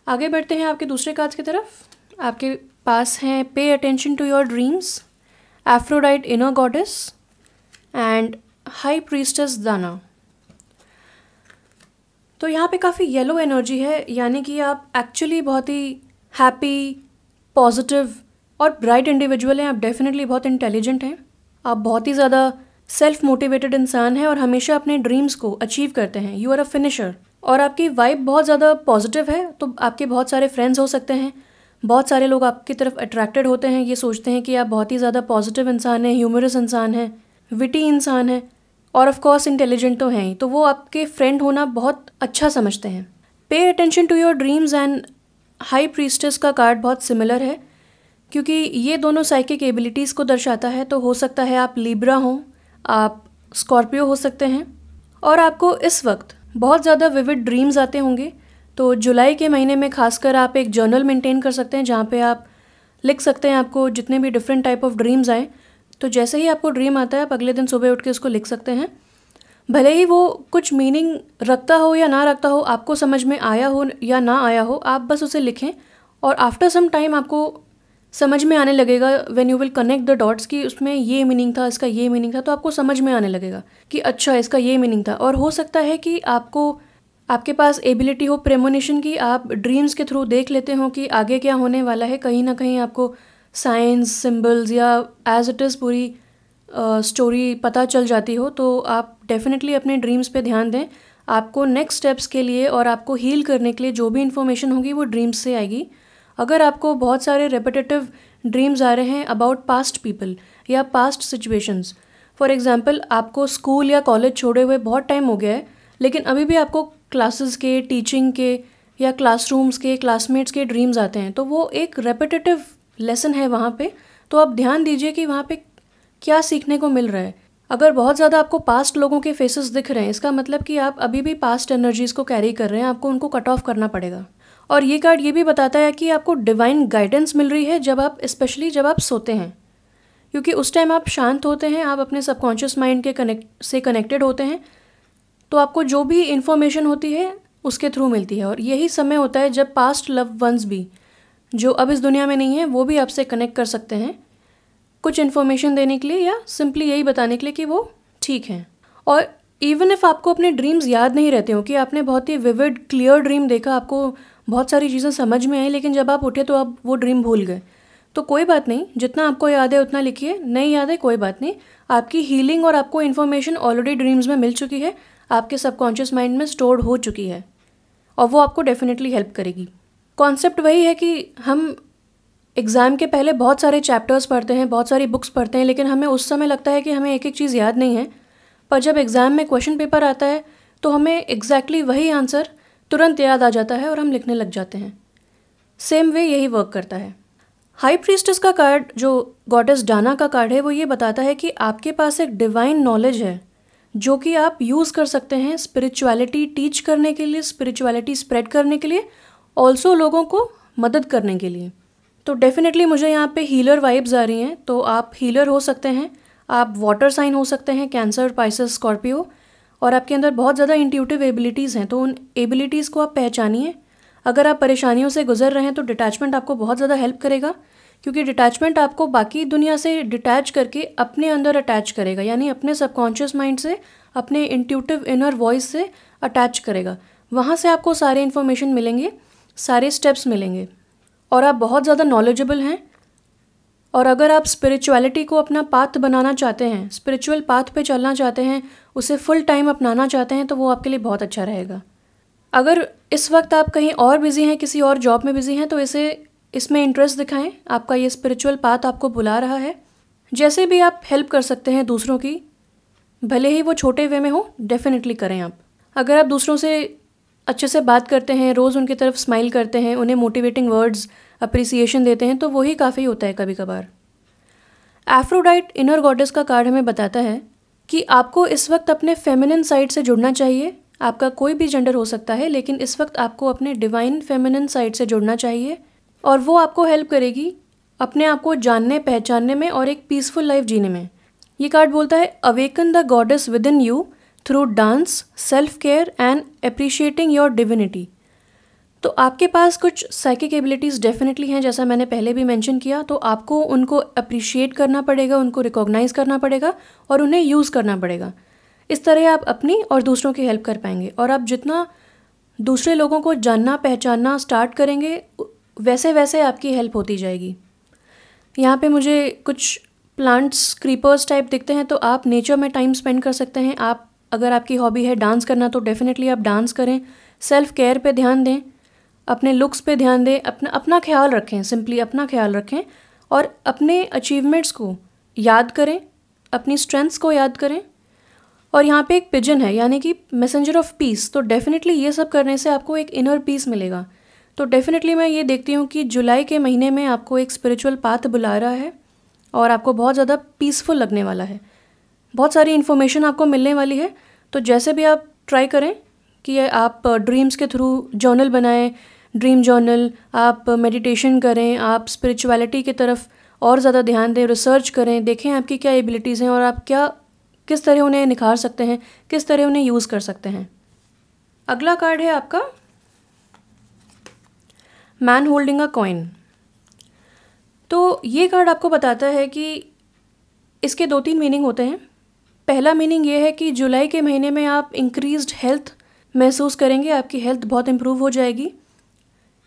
Speaker 1: आगे बढ़ते हैं आपके दूसरे कार्ड्स की तरफ। आपके पास हैं pay attention to your dreams, Aphrodite inner goddess and high priestess Dana. तो यहाँ पे काफ़ी येलो एनर्जी है, यानी कि आप एक्चुअली बहुत ही हैप्पी, पॉजिटिव और ब्राइट इंडिविजुअल हैं। आप डेफिनेटली बहुत इंटेलिजेंट हैं, आप बहुत ही ज़्यादा सेल्फ मोटिवेटेड इंसान हैं और हमेशा अपने ड्रीम्स को अचीव करते हैं। यू आर अ फिनिशर और आपकी वाइब बहुत ज़्यादा पॉजिटिव है, तो आपके बहुत सारे फ्रेंड्स हो सकते हैं, बहुत सारे लोग आपकी तरफ अट्रैक्टेड होते हैं, ये सोचते हैं कि आप बहुत ही ज़्यादा पॉजिटिव इंसान हैं, ह्यूमरस इंसान हैं, विटी इंसान हैं और ऑफ कोर्स इंटेलिजेंट तो हैं ही, तो वो आपके फ्रेंड होना बहुत अच्छा समझते हैं। Pay attention to your dreams and high priestess का कार्ड बहुत सिमिलर है, क्योंकि ये दोनों साइकिक एबिलिटीज़ को दर्शाता है। तो हो सकता है आप लिब्रा हों, आप स्कॉर्पियो हो सकते हैं और आपको इस वक्त बहुत ज़्यादा विविड ड्रीम्स आते होंगे। तो जुलाई के महीने में खासकर आप एक जर्नल मेंटेन कर सकते हैं, जहाँ पे आप लिख सकते हैं आपको जितने भी डिफरेंट टाइप ऑफ ड्रीम्स आए। तो जैसे ही आपको ड्रीम आता है, आप अगले दिन सुबह उठ के उसको लिख सकते हैं, भले ही वो कुछ मीनिंग रखता हो या ना रखता हो, आपको समझ में आया हो या ना आया हो, आप बस उसे लिखें और आफ्टर सम टाइम आपको समझ में आने लगेगा, when you will connect the dots, कि उसमें ये मीनिंग था, इसका ये मीनिंग था, तो आपको समझ में आने लगेगा कि अच्छा इसका ये मीनिंग था। और हो सकता है कि आपके पास एबिलिटी हो प्रेमोनिशन की, आप ड्रीम्स के थ्रू देख लेते हो कि आगे क्या होने वाला है, कहीं ना कहीं आपको साइंस, सिंबल्स या एज इट इज़ पूरी स्टोरी पता चल जाती हो। तो आप डेफिनेटली अपने ड्रीम्स पे ध्यान दें। आपको नेक्स्ट स्टेप्स के लिए और आपको हील करने के लिए जो भी इन्फॉर्मेशन होगी वो ड्रीम्स से आएगी। अगर आपको बहुत सारे रेपिटेटिव ड्रीम्स आ रहे हैं अबाउट पास्ट पीपल या पास्ट सिचुएशंस, फॉर एग्जांपल आपको स्कूल या कॉलेज छोड़े हुए बहुत टाइम हो गया है, लेकिन अभी भी आपको क्लासेस के, टीचिंग के या क्लासरूम्स के, क्लासमेट्स के ड्रीम्स आते हैं, तो वो एक रेपिटेटिव लेसन है वहाँ पे। तो आप ध्यान दीजिए कि वहाँ पे क्या सीखने को मिल रहा है। अगर बहुत ज़्यादा आपको पास्ट लोगों के फेसेस दिख रहे हैं, इसका मतलब कि आप अभी भी पास्ट एनर्जीज़ को कैरी कर रहे हैं, आपको उनको कट ऑफ करना पड़ेगा। और ये कार्ड ये भी बताता है कि आपको डिवाइन गाइडेंस मिल रही है स्पेशली जब आप सोते हैं, क्योंकि उस टाइम आप शांत होते हैं, आप अपने सबकॉन्शियस माइंड से कनेक्टेड होते हैं, तो आपको जो भी इन्फॉर्मेशन होती है उसके थ्रू मिलती है। और यही समय होता है जब पास्ट लव वंस भी, जो अब इस दुनिया में नहीं है, वो भी आपसे कनेक्ट कर सकते हैं कुछ इन्फॉर्मेशन देने के लिए या सिंपली यही बताने के लिए कि वो ठीक हैं। और इवन इफ़ आपको अपने ड्रीम्स याद नहीं रहते हो, कि आपने बहुत ही विविड क्लियर ड्रीम देखा, आपको बहुत सारी चीज़ें समझ में आई, लेकिन जब आप उठे तो आप वो ड्रीम भूल गए, तो कोई बात नहीं, जितना आपको याद है उतना लिखिए, नहीं याद है कोई बात नहीं। आपकी हीलिंग और आपको इन्फॉर्मेशन ऑलरेडी ड्रीम्स में मिल चुकी है, आपके सबकॉन्शियस माइंड में स्टोर्ड हो चुकी है और वो आपको डेफिनेटली हेल्प करेगी। कॉन्सेप्ट वही है कि हम एग्ज़ाम के पहले बहुत सारे चैप्टर्स पढ़ते हैं, बहुत सारी बुक्स पढ़ते हैं, लेकिन हमें उस समय लगता है कि हमें एक एक चीज़ याद नहीं है, पर जब एग्ज़ाम में क्वेश्चन पेपर आता है तो हमें एग्जैक्टली वही आंसर तुरंत याद आ जाता है और हम लिखने लग जाते हैं। सेम वे यही वर्क करता है। हाई प्रीस्टेस का कार्ड, जो गॉडेस डाना का कार्ड है, वो ये बताता है कि आपके पास एक डिवाइन नॉलेज है जो कि आप यूज़ कर सकते हैं स्पिरिचुअलिटी टीच करने के लिए, स्पिरिचुअलिटी स्प्रेड करने के लिए, ऑल्सो लोगों को मदद करने के लिए। तो डेफिनेटली मुझे यहाँ पे हीलर वाइब्स आ रही हैं, तो आप हीलर हो सकते हैं, आप वाटर साइन हो सकते हैं, कैंसर, पाइसेस, स्कॉर्पियो, और आपके अंदर बहुत ज़्यादा इंट्यूटिव एबिलिटीज़ हैं, तो उन एबिलिटीज़ को आप पहचानिए। अगर आप परेशानियों से गुजर रहे हैं तो डिटैचमेंट आपको बहुत ज़्यादा हेल्प करेगा, क्योंकि डिटैचमेंट आपको बाकी दुनिया से डिटैच करके अपने अंदर अटैच करेगा, यानी अपने सबकॉन्शियस माइंड से, अपने इंट्यूटिव इनर वॉइस से अटैच करेगा। वहाँ से आपको सारे इन्फॉर्मेशन मिलेंगे, सारे स्टेप्स मिलेंगे और आप बहुत ज़्यादा नॉलेजेबल हैं। और अगर आप स्पिरिचुअलिटी को अपना पाथ बनाना चाहते हैं, स्पिरिचुअल पाथ पे चलना चाहते हैं, उसे फुल टाइम अपनाना चाहते हैं, तो वो आपके लिए बहुत अच्छा रहेगा। अगर इस वक्त आप कहीं और बिज़ी हैं, किसी और जॉब में बिज़ी हैं, तो इसमें इंटरेस्ट दिखाएं। आपका ये स्पिरिचुअल पाथ आपको बुला रहा है। जैसे भी आप हेल्प कर सकते हैं दूसरों की, भले ही वो छोटे वे में हो, डेफिनेटली करें आप। अगर आप दूसरों से अच्छे से बात करते हैं, रोज़ उनकी तरफ स्माइल करते हैं, उन्हें मोटिवेटिंग वर्ड्स, अप्रिसिएशन देते हैं, तो वही काफ़ी होता है कभी कभार। एफ्रोडाइट इनर गॉडेस का कार्ड हमें बताता है कि आपको इस वक्त अपने फेमिनिन साइड से जुड़ना चाहिए। आपका कोई भी जेंडर हो सकता है, लेकिन इस वक्त आपको अपने डिवाइन फेमिनिन साइड से जुड़ना चाहिए और वो आपको हेल्प करेगी अपने आप को जानने, पहचानने में और एक पीसफुल लाइफ जीने में। ये कार्ड बोलता है, awaken the goddess with in you through dance, self care and appreciating your divinity. तो आपके पास कुछ साइकिक एबिलिटीज़ डेफिनेटली हैं, जैसा मैंने पहले भी मेंशन किया। तो आपको उनको अप्रिशिएट करना पड़ेगा, उनको रिकॉग्नाइज़ करना पड़ेगा और उन्हें यूज़ करना पड़ेगा। इस तरह आप अपनी और दूसरों की हेल्प कर पाएंगे। और आप जितना दूसरे लोगों को जानना पहचानना स्टार्ट करेंगे, वैसे वैसे आपकी हेल्प होती जाएगी। यहाँ पे मुझे कुछ प्लांट्स, क्रीपर्स टाइप दिखते हैं, तो आप नेचर में टाइम स्पेंड कर सकते हैं। आप अगर आपकी हॉबी है डांस करना, तो डेफिनेटली आप डांस करें। सेल्फ केयर पे ध्यान दें, अपने लुक्स पे ध्यान दें, अपना ख्याल रखें, सिंपली अपना ख्याल रखें और अपने अचीवमेंट्स को याद करें, अपनी स्ट्रेंथ्स को याद करें। और यहाँ पे एक पिजन है, यानी कि मैसेंजर ऑफ पीस। तो डेफिनेटली ये सब करने से आपको एक इनर पीस मिलेगा। तो डेफिनेटली मैं ये देखती हूँ कि जुलाई के महीने में आपको एक स्पिरिचुअल पाथ बुला रहा है और आपको बहुत ज़्यादा पीसफुल लगने वाला है। बहुत सारी इन्फॉर्मेशन आपको मिलने वाली है। तो जैसे भी आप ट्राई करें कि आप ड्रीम्स के थ्रू जर्नल बनाएं, ड्रीम जर्नल, आप मेडिटेशन करें, आप स्पिरिचुअलिटी की तरफ और ज़्यादा ध्यान दें, रिसर्च करें, देखें आपकी क्या एबिलिटीज़ हैं और आप किस तरह उन्हें निखार सकते हैं, किस तरह उन्हें यूज़ कर सकते हैं। अगला कार्ड है आपका मैन होल्डिंग अ कॉइन। तो ये कार्ड आपको बताता है कि इसके 2-3 मीनिंग होते हैं। पहला मीनिंग ये है कि जुलाई के महीने में आप इंक्रीज्ड हेल्थ महसूस करेंगे, आपकी हेल्थ बहुत इम्प्रूव हो जाएगी।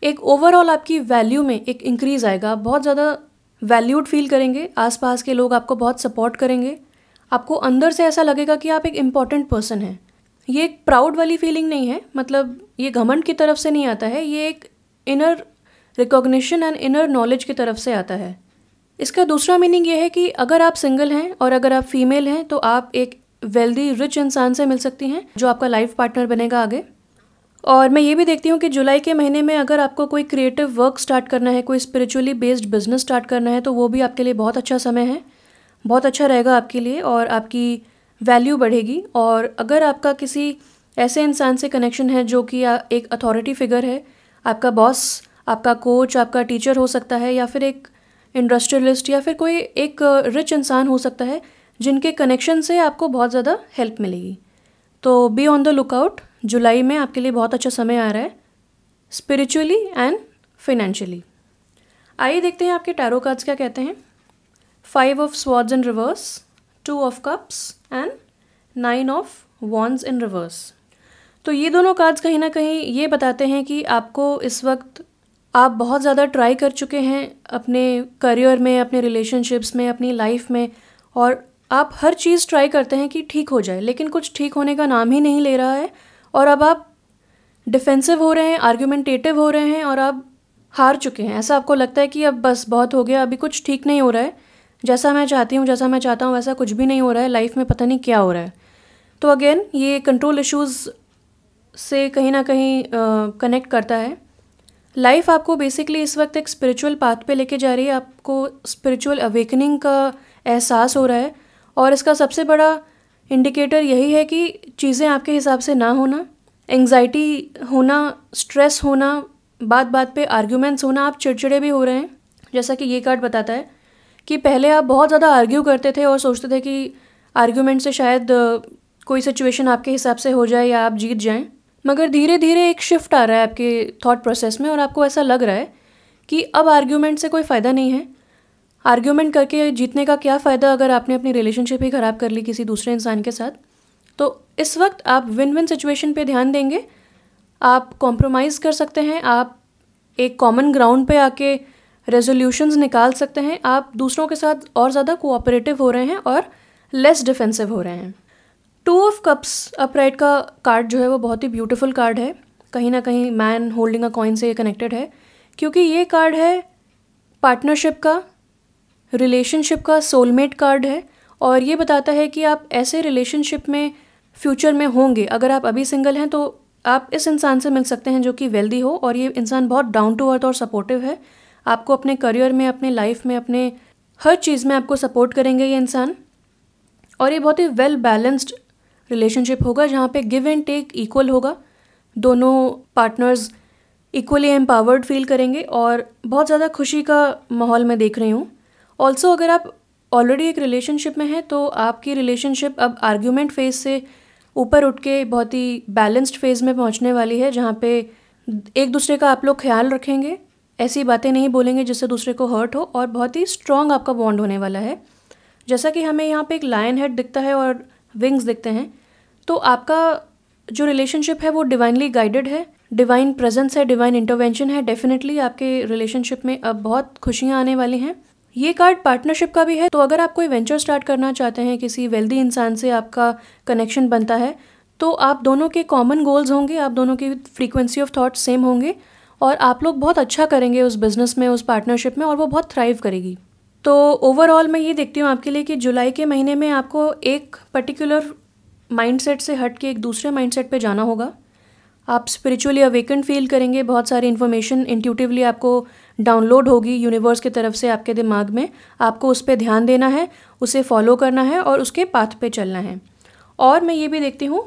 Speaker 1: एक ओवरऑल आपकी वैल्यू में एक इंक्रीज़ आएगा, आप बहुत ज़्यादा वैल्यूड फील करेंगे, आसपास के लोग आपको बहुत सपोर्ट करेंगे, आपको अंदर से ऐसा लगेगा कि आप एक इम्पॉर्टेंट पर्सन हैं। ये एक प्राउड वाली फीलिंग नहीं है, मतलब ये घमंड की तरफ से नहीं आता है, ये एक inner recognition and inner knowledge की तरफ से आता है। इसका दूसरा मीनिंग ये है कि अगर आप सिंगल हैं और अगर आप फीमेल हैं तो आप एक वेल्दी रिच इंसान से मिल सकती हैं जो आपका लाइफ पार्टनर बनेगा आगे। और मैं ये भी देखती हूँ कि जुलाई के महीने में अगर आपको कोई क्रिएटिव वर्क स्टार्ट करना है, कोई स्पिरिचुअली बेस्ड बिजनेस स्टार्ट करना है, तो वो भी आपके लिए बहुत अच्छा समय है, बहुत अच्छा रहेगा आपके लिए और आपकी वैल्यू बढ़ेगी। और अगर आपका किसी ऐसे इंसान से कनेक्शन है जो कि एक अथॉरिटी फिगर है, आपका बॉस, आपका कोच, आपका टीचर हो सकता है, या फिर एक इंडस्ट्रियलिस्ट, या फिर कोई एक रिच इंसान हो सकता है जिनके कनेक्शन से आपको बहुत ज़्यादा हेल्प मिलेगी। तो बी ऑन द लुकआउट, जुलाई में आपके लिए बहुत अच्छा समय आ रहा है स्पिरिचुअली एंड फाइनेंशियली। आइए देखते हैं आपके टैरो कार्ड्स क्या कहते हैं। 5 of swords in reverse, 2 of cups and 9 of wands in reverse. तो ये दोनों कार्ड्स कहीं ना कहीं ये बताते हैं कि आपको इस वक्त आप बहुत ज़्यादा ट्राई कर चुके हैं अपने करियर में, अपने रिलेशनशिप्स में, अपनी लाइफ में, और आप हर चीज़ ट्राई करते हैं कि ठीक हो जाए, लेकिन कुछ ठीक होने का नाम ही नहीं ले रहा है। और अब आप डिफेंसिव हो रहे हैं, आर्ग्यूमेंटेटिव हो रहे हैं और आप हार चुके हैं। ऐसा आपको लगता है कि अब बस बहुत हो गया, अभी कुछ ठीक नहीं हो रहा है, जैसा मैं चाहती हूँ, जैसा मैं चाहता हूँ वैसा कुछ भी नहीं हो रहा है, लाइफ में पता नहीं क्या हो रहा है। तो अगेन ये कंट्रोल इश्यूज़ से कहीं ना कहीं कनेक्ट करता है। लाइफ आपको बेसिकली इस वक्त एक स्पिरिचुअल पाथ पे लेके जा रही है, आपको स्पिरिचुअल अवेकनिंग का एहसास हो रहा है और इसका सबसे बड़ा इंडिकेटर यही है कि चीज़ें आपके हिसाब से ना होना, एंग्जाइटी होना, स्ट्रेस होना, बात बात पे आर्ग्यूमेंट्स होना, आप चिड़चिड़े भी हो रहे हैं। जैसा कि ये कार्ड बताता है कि पहले आप बहुत ज़्यादा आर्ग्यू करते थे और सोचते थे कि आर्ग्यूमेंट से शायद कोई सिचुएशन आपके हिसाब से हो जाए या आप जीत जाएं, मगर धीरे धीरे एक शिफ्ट आ रहा है आपके थॉट प्रोसेस में और आपको ऐसा लग रहा है कि अब आर्ग्यूमेंट से कोई फ़ायदा नहीं है। आर्ग्यूमेंट करके जीतने का क्या फ़ायदा अगर आपने अपनी रिलेशनशिप ही ख़राब कर ली किसी दूसरे इंसान के साथ। तो इस वक्त आप विन विन सिचुएशन पे ध्यान देंगे, आप कॉम्प्रोमाइज़ कर सकते हैं, आप एक कॉमन ग्राउंड पे आके रेजोल्यूशंस निकाल सकते हैं, आप दूसरों के साथ और ज़्यादा कोऑपरेटिव हो रहे हैं और लेस डिफेंसिव हो रहे हैं। 2 ऑफ कप्स अपराइट का कार्ड जो है वो बहुत ही ब्यूटीफुल कार्ड है, कहीं ना कहीं मैन होल्डिंग अ कॉइन से कनेक्टेड है, क्योंकि ये कार्ड है पार्टनरशिप का, रिलेशनशिप का, सोलमेट कार्ड है। और ये बताता है कि आप ऐसे रिलेशनशिप में फ्यूचर में होंगे। अगर आप अभी सिंगल हैं तो आप इस इंसान से मिल सकते हैं जो कि वेल्दी हो, और ये इंसान बहुत डाउन टू अर्थ और सपोर्टिव है, आपको अपने करियर में, अपने लाइफ में, अपने हर चीज़ में आपको सपोर्ट करेंगे ये इंसान। और ये बहुत ही वेल बैलेंस्ड रिलेशनशिप होगा जहाँ पे गिव एंड टेक इक्वल होगा, दोनों पार्टनर्स इक्वली एम्पावर्ड फील करेंगे और बहुत ज़्यादा खुशी का माहौल मैं देख रही हूँ। ऑल्सो अगर आप ऑलरेडी एक रिलेशनशिप में हैं तो आपकी रिलेशनशिप अब आर्ग्यूमेंट फेज से ऊपर उठ के बहुत ही बैलेंस्ड फेज में पहुँचने वाली है, जहाँ पे एक दूसरे का आप लोग ख्याल रखेंगे, ऐसी बातें नहीं बोलेंगे जिससे दूसरे को हर्ट हो, और बहुत ही स्ट्रॉन्ग आपका बॉन्ड होने वाला है। जैसा कि हमें यहाँ पे एक लायन हेड दिखता है और विंग्स दिखते हैं, तो आपका जो रिलेशनशिप है वो डिवाइनली गाइडेड है, डिवाइन प्रेजेंस है, डिवाइन इंटरवेंशन है। डेफिनेटली आपके रिलेशनशिप में अब बहुत खुशियाँ आने वाली हैं। ये कार्ड पार्टनरशिप का भी है, तो अगर आप कोई वेंचर स्टार्ट करना चाहते हैं, किसी वेल्दी इंसान से आपका कनेक्शन बनता है, तो आप दोनों के कॉमन गोल्स होंगे, आप दोनों की फ्रीक्वेंसी ऑफ थॉट सेम होंगे, और आप लोग बहुत अच्छा करेंगे उस बिज़नेस में, उस पार्टनरशिप में, और वो बहुत थ्राइव करेगी। तो ओवरऑल मैं ये देखती हूँ आपके लिए कि जुलाई के महीने में आपको एक पर्टिकुलर माइंडसेट से हट के एक दूसरे माइंडसेट पे जाना होगा। आप स्पिरिचुअली अवेकन फील करेंगे, बहुत सारी इन्फॉर्मेशन इंट्यूटिवली आपको डाउनलोड होगी यूनिवर्स की तरफ से आपके दिमाग में। आपको उस पर ध्यान देना है, उसे फॉलो करना है और उसके पाथ पे चलना है। और मैं ये भी देखती हूँ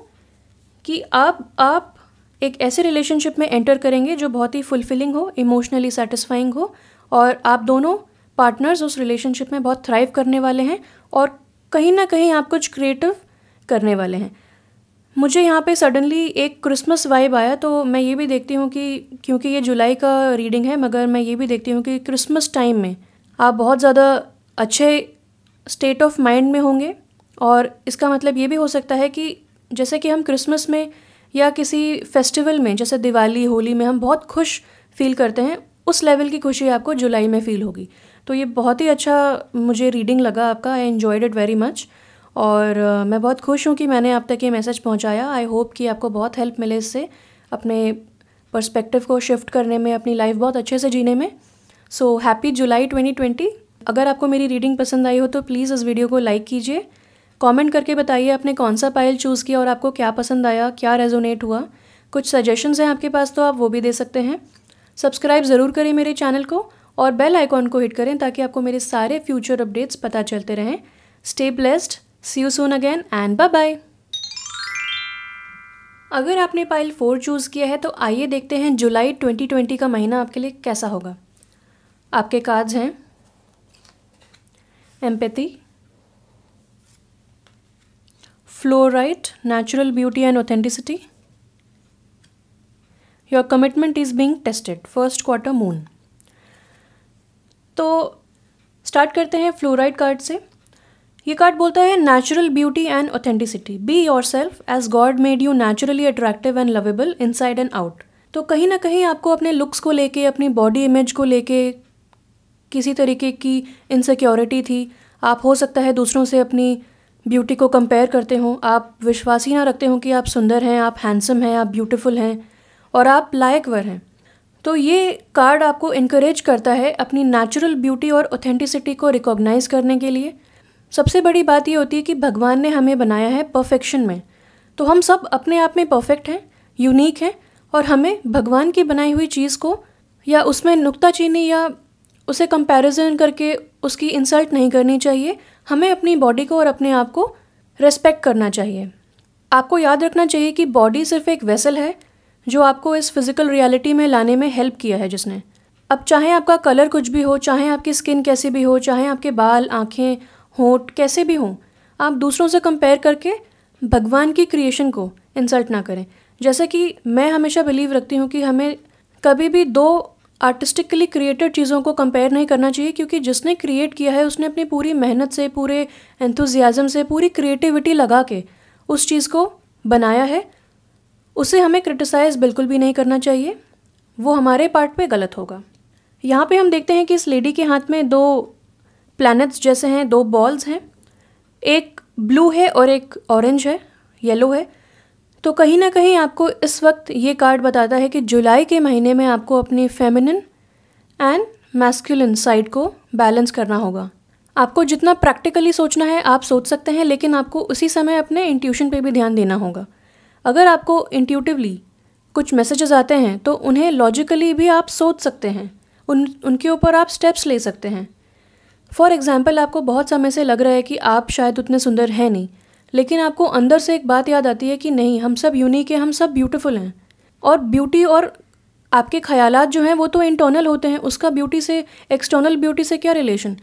Speaker 1: कि आप एक ऐसे रिलेशनशिप में एंटर करेंगे जो बहुत ही फुलफिलिंग हो, इमोशनली सेटिस्फाइंग हो, और आप दोनों पार्टनर्स उस रिलेशनशिप में बहुत थ्राइव करने वाले हैं, और कहीं ना कहीं आप कुछ क्रिएटिव करने वाले हैं। मुझे यहाँ पे सडनली एक क्रिसमस वाइब आया, तो मैं ये भी देखती हूँ कि क्योंकि ये जुलाई का रीडिंग है, मगर मैं ये भी देखती हूँ कि क्रिसमस टाइम में आप बहुत ज़्यादा अच्छे स्टेट ऑफ माइंड में होंगे। और इसका मतलब ये भी हो सकता है कि जैसे कि हम क्रिसमस में या किसी फेस्टिवल में, जैसे दिवाली, होली में हम बहुत खुश फील करते हैं, उस लेवल की खुशी आपको जुलाई में फ़ील होगी। तो ये बहुत ही अच्छा मुझे रीडिंग लगा आपका। I enjoyed it very much, और मैं बहुत खुश हूँ कि मैंने आप तक ये मैसेज पहुँचाया। आई होप कि आपको बहुत हेल्प मिले इससे, अपने पर्सपेक्टिव को शिफ्ट करने में, अपनी लाइफ बहुत अच्छे से जीने में। सो हैप्पी जुलाई 2020। अगर आपको मेरी रीडिंग पसंद आई हो तो प्लीज़ इस वीडियो को लाइक कीजिए, कमेंट करके बताइए आपने कौन सा पाइल चूज़ किया और आपको क्या पसंद आया, क्या रेजोनेट हुआ। कुछ सजेशंस हैं आपके पास तो आप वो भी दे सकते हैं। सब्सक्राइब ज़रूर करें मेरे चैनल को और बेल आइकॉन को हिट करें ताकि आपको मेरे सारे फ्यूचर अपडेट्स पता चलते रहें। Stay blessed, see you soon again and bye bye. अगर आपने पाइल 4 चूज़ किया है तो आइए देखते हैं जुलाई 2020 का महीना आपके लिए कैसा होगा। आपके कार्ड्स हैं empathy, fluorite, natural beauty and authenticity, your commitment is being tested, first quarter moon. तो स्टार्ट करते हैं फ्लोराइट कार्ड से। ये कार्ड बोलता है natural beauty and authenticity, be yourself as God made you naturally attractive and lovable inside and out. तो कहीं ना कहीं आपको अपने लुक्स को लेके, अपनी बॉडी इमेज को लेके किसी तरीके की इनसिक्योरिटी थी। आप हो सकता है दूसरों से अपनी ब्यूटी को कंपेयर करते हो, आप विश्वास ही ना रखते हो कि आप सुंदर हैं, आप हैंडसम हैं, आप ब्यूटीफुल हैं और आप लायकवर हैं। तो ये कार्ड आपको इनकरेज करता है अपनी नेचुरल ब्यूटी और ऑथेंटिसिटी को रिकॉग्नाइज करने के लिए। सबसे बड़ी बात ये होती है कि भगवान ने हमें बनाया है परफेक्शन में, तो हम सब अपने आप में परफेक्ट हैं, यूनिक हैं, और हमें भगवान की बनाई हुई चीज़ को या उसमें नुक्ताचीनी या उसे कंपैरिजन करके उसकी इंसल्ट नहीं करनी चाहिए। हमें अपनी बॉडी को और अपने आप को रेस्पेक्ट करना चाहिए। आपको याद रखना चाहिए कि बॉडी सिर्फ एक वेसल है जो आपको इस फिज़िकल रियलिटी में लाने में हेल्प किया है जिसने। अब चाहे आपका कलर कुछ भी हो, चाहे आपकी स्किन कैसी भी हो, चाहे आपके बाल, आँखें, होंठ कैसे भी हों, आप दूसरों से कंपेयर करके भगवान की क्रिएशन को इंसल्ट ना करें। जैसे कि मैं हमेशा बिलीव रखती हूँ कि हमें कभी भी दो आर्टिस्टिकली क्रिएटेड चीज़ों को कंपेयर नहीं करना चाहिए, क्योंकि जिसने क्रिएट किया है उसने अपनी पूरी मेहनत से, पूरे एंथुजियाज़म से, पूरी क्रिएटिविटी लगा के उस चीज़ को बनाया है। उसे हमें क्रिटिसाइज़ बिल्कुल भी नहीं करना चाहिए, वो हमारे पार्ट पे गलत होगा। यहाँ पे हम देखते हैं कि इस लेडी के हाथ में 2 प्लैनेट्स जैसे हैं, 2 बॉल्स हैं, एक ब्लू है और एक ऑरेंज है, येलो है। तो कहीं ना कहीं आपको इस वक्त ये कार्ड बताता है कि जुलाई के महीने में आपको अपनी फेमिनिन एंड मैस्कुलिन साइड को बैलेंस करना होगा। आपको जितना प्रैक्टिकली सोचना है आप सोच सकते हैं, लेकिन आपको उसी समय अपने इंट्यूशन पे भी ध्यान देना होगा। अगर आपको इंट्यूटिवली कुछ मैसेजेस आते हैं तो उन्हें लॉजिकली भी आप सोच सकते हैं, उनके ऊपर आप स्टेप्स ले सकते हैं। फॉर एग्ज़ाम्पल, आपको बहुत समय से लग रहा है कि आप शायद उतने सुंदर हैं नहीं, लेकिन आपको अंदर से एक बात याद आती है कि नहीं, हम सब यूनिक हैं, हम सब ब्यूटीफुल हैं। और ब्यूटी और आपके ख्यालात जो हैं वो तो इंटरनल होते हैं, उसका ब्यूटी से, एक्सटर्नल ब्यूटी से क्या रिलेशन।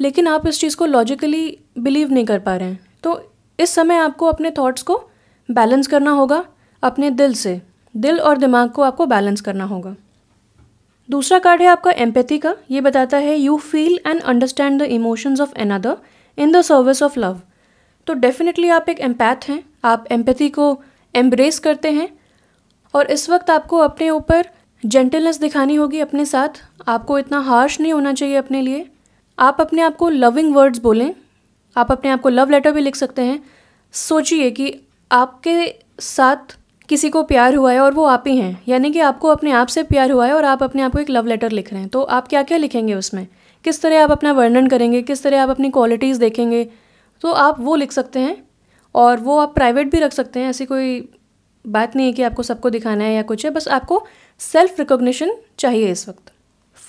Speaker 1: लेकिन आप इस चीज़ को लॉजिकली बिलीव नहीं कर पा रहे हैं। तो इस समय आपको अपने थॉट्स को बैलेंस करना होगा अपने दिल से, दिल और दिमाग को आपको बैलेंस करना होगा। दूसरा कार्ड है आपका एम्पैथी का। ये बताता है you feel and understand the emotions of another in the service of love. तो डेफिनेटली आप एक एम्पैथ हैं, आप एम्पैथी को एम्ब्रेस करते हैं और इस वक्त आपको अपने ऊपर जेंटलनेस दिखानी होगी अपने साथ। आपको इतना हार्श नहीं होना चाहिए अपने लिए। आप अपने आप को लविंग वर्ड्स बोलें, आप अपने आप को लव लेटर भी लिख सकते हैं। सोचिए कि आपके साथ किसी को प्यार हुआ है और वो आप ही हैं, यानी कि आपको अपने आप से प्यार हुआ है और आप अपने आप को एक लव लेटर लिख रहे हैं। तो आप क्या क्या लिखेंगे उसमें, किस तरह आप अपना वर्णन करेंगे, किस तरह आप अपनी क्वालिटीज़ देखेंगे, तो आप वो लिख सकते हैं। और वो आप प्राइवेट भी रख सकते हैं, ऐसी कोई बात नहीं है कि आपको सबको दिखाना है या कुछ है, बस आपको सेल्फ रिकॉग्निशन चाहिए इस वक्त।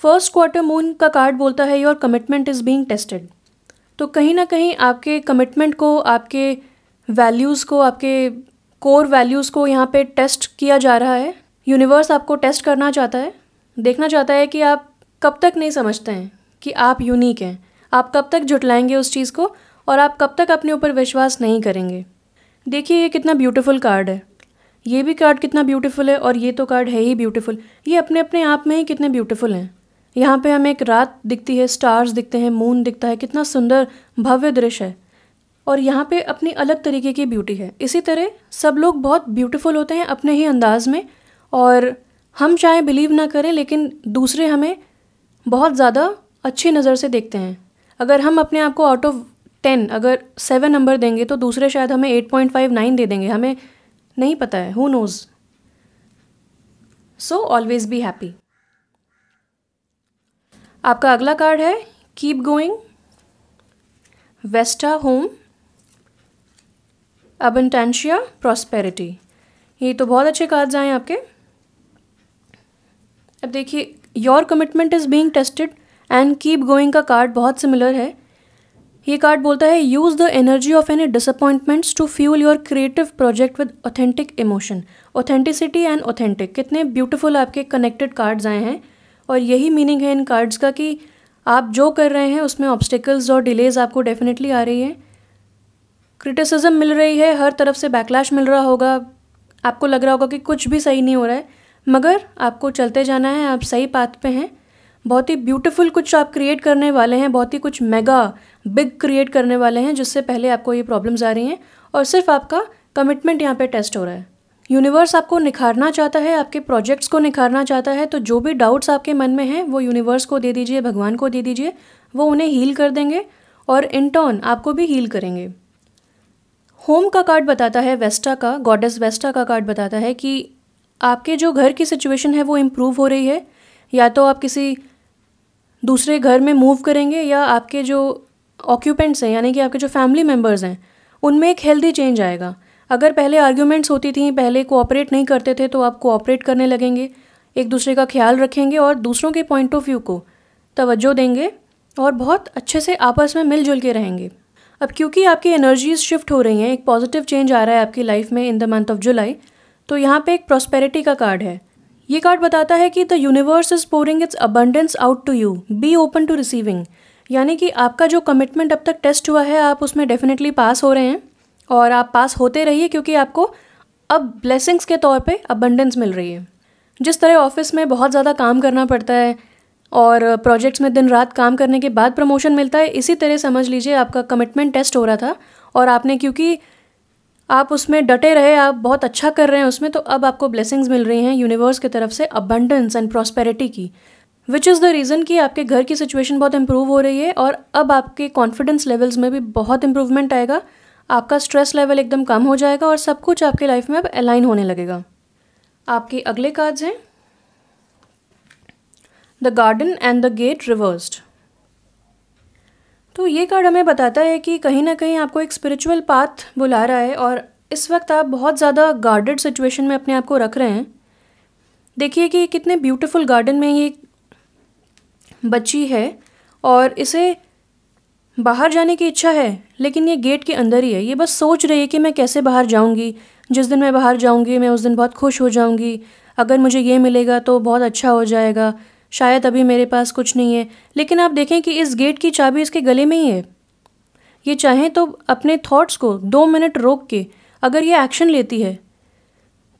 Speaker 1: फर्स्ट क्वार्टर मून का कार्ड बोलता है your commitment is being tested. तो कहीं ना कहीं आपके कमिटमेंट को, आपके वैल्यूज़ को, आपके कोर वैल्यूज़ को यहाँ पे टेस्ट किया जा रहा है। यूनिवर्स आपको टेस्ट करना चाहता है, देखना चाहता है कि आप कब तक नहीं समझते हैं कि आप यूनिक हैं, आप कब तक झुटलाएंगे उस चीज़ को और आप कब तक अपने ऊपर विश्वास नहीं करेंगे। देखिए ये कितना ब्यूटीफुल कार्ड है, ये भी कार्ड कितना ब्यूटीफुल है और ये तो कार्ड है ही ब्यूटीफुल। ये अपने अपने आप में ही कितने ब्यूटीफुल हैं। यहाँ पे हमें एक रात दिखती है, स्टार्स दिखते हैं, मून दिखता है, कितना सुंदर भव्य दृश्य है और यहाँ पे अपनी अलग तरीके की ब्यूटी है। इसी तरह सब लोग बहुत ब्यूटीफुल होते हैं अपने ही अंदाज में और हम चाहे बिलीव ना करें लेकिन दूसरे हमें बहुत ज़्यादा अच्छी नज़र से देखते हैं। अगर हम अपने आप को आउट ऑफ 10 अगर 7 नंबर देंगे तो दूसरे शायद हमें 8.59 दे देंगे, हमें नहीं पता है, who knows. So always be happy. आपका अगला कार्ड है keep going, Vesta home, abundantia, prosperity. ये तो बहुत अच्छे कार्ड्स आए आपके। अब देखिए your commitment is being tested and keep going का कार्ड बहुत सिमिलर है। ये कार्ड बोलता है use the energy of any disappointments to fuel your creative project with authentic emotion. Authenticity and authentic, कितने ब्यूटीफुल आपके कनेक्टेड कार्ड्स आए हैं और यही मीनिंग है इन कार्ड्स का कि आप जो कर रहे हैं उसमें ऑब्स्टिकल्स और डिलेज आपको डेफिनेटली आ रही है, क्रिटिसिज्म मिल रही है, हर तरफ से बैकलैश मिल रहा होगा, आपको लग रहा होगा कि कुछ भी सही नहीं हो रहा है, मगर आपको चलते जाना है, आप सही पाथ पे हैं। बहुत ही ब्यूटीफुल कुछ आप क्रिएट करने वाले हैं, बहुत ही कुछ मेगा बिग क्रिएट करने वाले हैं जिससे पहले आपको ये प्रॉब्लम्स आ रही हैं और सिर्फ आपका कमिटमेंट यहाँ पे टेस्ट हो रहा है। यूनिवर्स आपको निखारना चाहता है, आपके प्रोजेक्ट्स को निखारना चाहता है। तो जो भी डाउट्स आपके मन में हैं वो यूनिवर्स को दे दीजिए, भगवान को दे दीजिए, वो उन्हें हील कर देंगे और इन टर्न आपको भी हील करेंगे। होम का कार्ड बताता है वेस्टा का, गॉडेस वेस्टा का कार्ड बताता है कि आपके जो घर की सिचुएशन है वो इम्प्रूव हो रही है। या तो आप किसी दूसरे घर में मूव करेंगे या आपके जो ऑक्यूपेंट्स हैं यानी कि आपके जो फैमिली मेम्बर्स हैं उनमें एक हेल्दी चेंज आएगा। अगर पहले आर्ग्यूमेंट्स होती थी, पहले कोऑपरेट नहीं करते थे, तो आप कोऑपरेट करने लगेंगे, एक दूसरे का ख्याल रखेंगे और दूसरों के पॉइंट ऑफ व्यू को तवज्जो देंगे और बहुत अच्छे से आपस में मिलजुल के रहेंगे। अब क्योंकि आपकी एनर्जीज शिफ्ट हो रही हैं, एक पॉजिटिव चेंज आ रहा है आपकी लाइफ में in the month of July, तो यहाँ पे एक प्रॉस्पेरिटी का कार्ड है। ये कार्ड बताता है कि the universe is pouring its abundance out to you, be open to receiving. यानी कि आपका जो कमिटमेंट अब तक टेस्ट हुआ है आप उसमें डेफिनेटली पास हो रहे हैं और आप पास होते रहिए क्योंकि आपको अब ब्लेसिंग्स के तौर पे अबंडेंस मिल रही है। जिस तरह ऑफिस में बहुत ज़्यादा काम करना पड़ता है और प्रोजेक्ट्स में दिन रात काम करने के बाद प्रमोशन मिलता है, इसी तरह समझ लीजिए आपका कमिटमेंट टेस्ट हो रहा था और आपने क्योंकि आप उसमें डटे रहे, आप बहुत अच्छा कर रहे हैं उसमें, तो अब आपको ब्लेसिंग्स मिल रही हैं यूनिवर्स की तरफ से अबंडेंस एंड प्रॉस्पेरिटी की, विच इज़ द रीज़न कि आपके घर की सिचुएशन बहुत इंप्रूव हो रही है और अब आपके कॉन्फिडेंस लेवल्स में भी बहुत इंप्रूवमेंट आएगा। आपका स्ट्रेस लेवल एकदम कम हो जाएगा और सब कुछ आपके लाइफ में अब अलाइन होने लगेगा। आपके अगले कार्ड्स हैं the garden and the gate reversed. तो ये कार्ड हमें बताता है कि कहीं ना कहीं आपको एक स्पिरिचुअल पाथ बुला रहा है और इस वक्त आप बहुत ज़्यादा गार्डेड सिचुएशन में अपने आप को रख रहे हैं। देखिए कि कितने ब्यूटीफुल गार्डन में ये बच्ची है और इसे बाहर जाने की इच्छा है लेकिन ये गेट के अंदर ही है। ये बस सोच रही है कि मैं कैसे बाहर जाऊंगी, जिस दिन मैं बाहर जाऊंगी मैं उस दिन बहुत खुश हो जाऊंगी, अगर मुझे ये मिलेगा तो बहुत अच्छा हो जाएगा, शायद अभी मेरे पास कुछ नहीं है। लेकिन आप देखें कि इस गेट की चाबी इसके गले में ही है। ये चाहें तो अपने थॉट्स को 2 मिनट रोक के अगर ये एक्शन लेती है